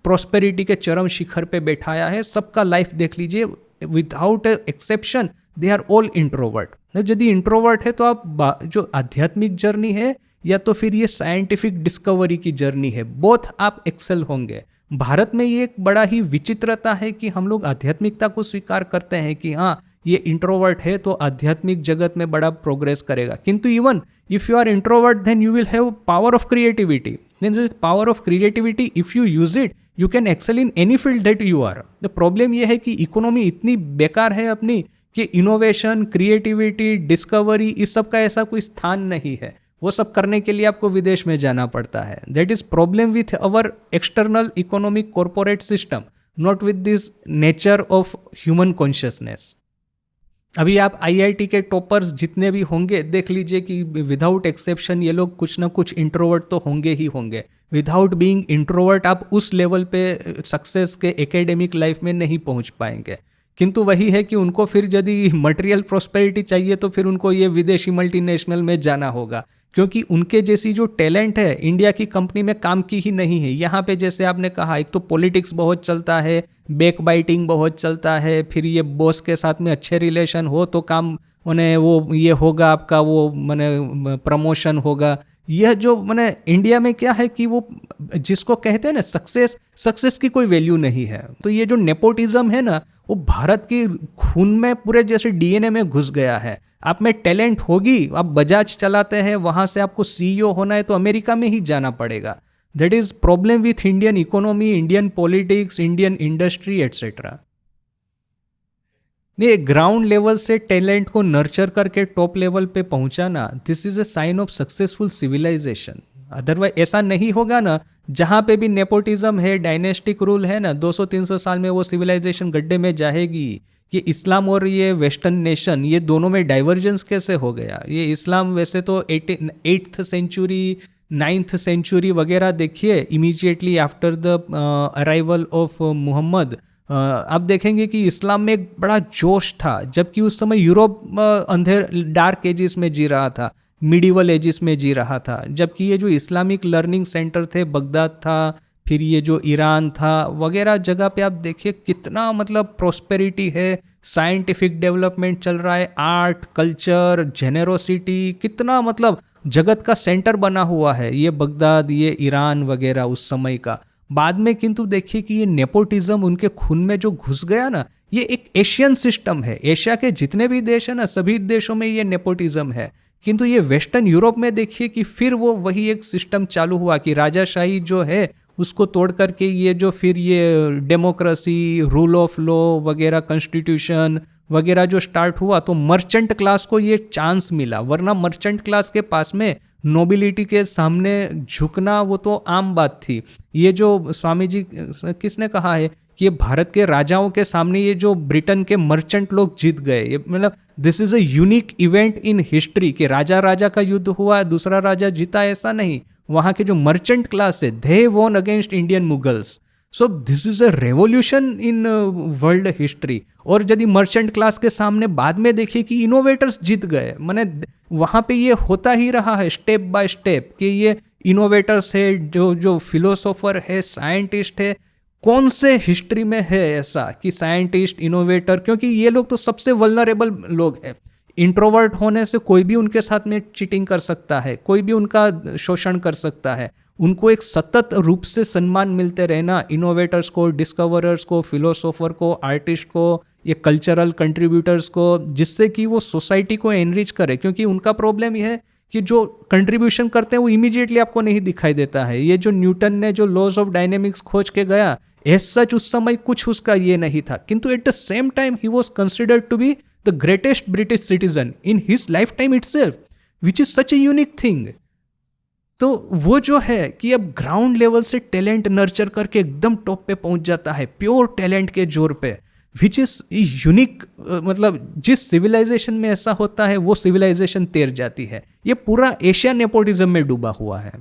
प्रॉस्पेरिटी के चरम शिखर पे बैठाया है, सबका लाइफ देख लीजिए, without exception they are all introvert. यदि इंट्रोवर्ट है तो आप जो आध्यात्मिक जर्नी है या तो फिर ये साइंटिफिक डिस्कवरी की जर्नी है, बोथ आप एक्सेल होंगे। भारत में ये एक बड़ा ही विचित्रता है कि हम लोग आध्यात्मिकता को स्वीकार करते हैं कि हाँ ये इंट्रोवर्ट है तो आध्यात्मिक जगत में बड़ा प्रोग्रेस करेगा, किंतु even if you are introvert then you will have power of creativity. Then power of creativity if you use it you can excel in any field that you are. The problem यह है कि economy इतनी बेकार है अपनी कि innovation, creativity, discovery, इस सब का ऐसा कोई स्थान नहीं है। वो सब करने के लिए आपको विदेश में जाना पड़ता है। That is problem with our external economic corporate system, not with this nature of human consciousness. अभी आप आईआईटी के टॉपर्स जितने भी होंगे देख लीजिए कि विदाउट एक्सेप्शन ये लोग कुछ ना कुछ इंट्रोवर्ट तो होंगे ही होंगे। विदाउट बीइंग इंट्रोवर्ट आप उस लेवल पे सक्सेस के एकेडमिक लाइफ में नहीं पहुंच पाएंगे। किंतु वही है कि उनको फिर यदि मटेरियल प्रॉस्पेरिटी चाहिए तो फिर उनको ये विदेशी मल्टीनेशनल में जाना होगा, क्योंकि उनके जैसी जो टैलेंट है इंडिया की कंपनी में काम की ही नहीं है। यहाँ पे जैसे आपने कहा, एक तो पॉलिटिक्स बहुत चलता है, बैक बाइटिंग बहुत चलता है, फिर ये बॉस के साथ में अच्छे रिलेशन हो तो काम उन्हें वो ये होगा, आपका वो मैंने प्रमोशन होगा। यह जो मैंने इंडिया में क्या है कि वो जिसको कहते हैं ना सक्सेस की कोई वैल्यू नहीं है। तो ये जो नेपोटिज्म है ना वो भारत की खून में पूरे जैसे डीएनए में घुस गया है। आप में टैलेंट होगी, आप बजाज चलाते हैं, वहां से आपको सीईओ होना है तो अमेरिका में ही जाना पड़ेगा। That is problem with Indian economy, Indian politics, Indian industry etcetera. ये ग्राउंड लेवल से टैलेंट को नर्चर करके टॉप लेवल पे पहुंचाना, this is a sign of successful civilization. Otherwise ऐसा नहीं होगा ना, जहाँ पे भी नेपोटिज्म है, डायनेस्टिक रूल है ना, 200-300 साल में वो सिविलाइजेशन गड्ढे में जाएगी। ये इस्लाम और ये वेस्टर्न नेशन, ये दोनों में डाइवर्जेंस कैसे हो गया? ये इस्लाम वैसे तो 8th सेंचुरी 9th सेंचुरी वगैरह देखिए, immediately after the arrival of Muhammad, आप देखेंगे कि इस्लाम में एक बड़ा जोश था, जबकि उस समय यूरोप अंधेर डार्क एजिस में जी रहा था, मिडिवल एजिस में जी रहा था। जबकि ये जो इस्लामिक लर्निंग सेंटर थे, बगदाद था, फिर ये जो ईरान था वगैरह जगह पे आप देखिए कितना मतलब प्रॉस्पेरिटी है, साइंटिफिक डेवलपमेंट चल रहा है, आर्ट, कल्चर, जेनेरोसिटी, कितना मतलब जगत का सेंटर बना हुआ है ये बगदाद, ये ईरान वगैरह उस समय का। बाद में किंतु देखिए कि ये नेपोटिज्म उनके खून में जो घुस गया ना, ये एक एशियन सिस्टम है। एशिया के जितने भी देश है ना, सभी देशों में ये नेपोटिज्म है। किंतु ये वेस्टर्न यूरोप में देखिए कि फिर वो वही एक सिस्टम चालू हुआ कि राजाशाही जो है उसको तोड़ करके ये जो फिर ये डेमोक्रेसी, रूल ऑफ लॉ वगैरह, कॉन्स्टिट्यूशन वगैरह जो स्टार्ट हुआ, तो मर्चेंट क्लास को ये चांस मिला। वरना मर्चेंट क्लास के पास में नोबिलिटी के सामने झुकना वो तो आम बात थी। ये जो स्वामी जी किसने कहा है कि ये भारत के राजाओं के सामने ये जो ब्रिटेन के मर्चेंट लोग जीत गए, ये मतलब this is a unique event in history कि राजा राजा का युद्ध हुआ, दूसरा राजा जीता, ऐसा नहीं। वहाँ के जो मर्चेंट क्लास है, they won against Indian Mughals. So this is a revolution in world history. और यदि मर्चेंट क्लास के सामने बाद में देखिए कि इनोवेटर्स जीत गए, माने वहाँ पे ये होता ही रहा है स्टेप बाय स्टेप कि ये इनोवेटर्स है, जो जो फिलोसोफर है, साइंटिस्ट है. कौन से हिस्ट्री में है ऐसा कि साइंटिस्ट, इनोवेटर, क्योंकि ये लोग तो सबसे वल्नरेबल लोग हैं. इंट्रोवर्ट होने से कोई भी उनके साथ में चीटिंग कर सकता है, कोई भी उनका शोषण कर सकता है. उनको एक सतत रूप से सम्मान मिलते रहना, इनोवेटर्स को, डिस्कवरर्स को, फिलोसोफर को, आर्टिस्ट को, ये कल्चरल कंट्रीब्यूटर्स को, जिससे कि वो सोसाइटी को एनरिच करे. क्योंकि उनका प्रॉब्लम ये है कि जो कंट्रीब्यूशन करते हैं वो इमीडिएटली आपको नहीं दिखाई देता है. ये जो न्यूटन ने जो लॉज ऑफ डायनेमिक्स खोज के गया, एज सच उस समय कुछ उसका ये नहीं था, किंतु at the same time he was considered to be the greatest British citizen in his lifetime itself, which is such a unique thing. तो वो जो है कि अब ग्राउंड लेवल से टैलेंट नर्चर करके एकदम टॉप पे पहुंच जाता है प्योर टैलेंट के जोर पे, विच इज यूनिक. मतलब जिस सिविलाइजेशन में ऐसा होता है वो सिविलाइजेशन तैर जाती है. ये पूरा एशिया नेपोटिज्म में डूबा हुआ है.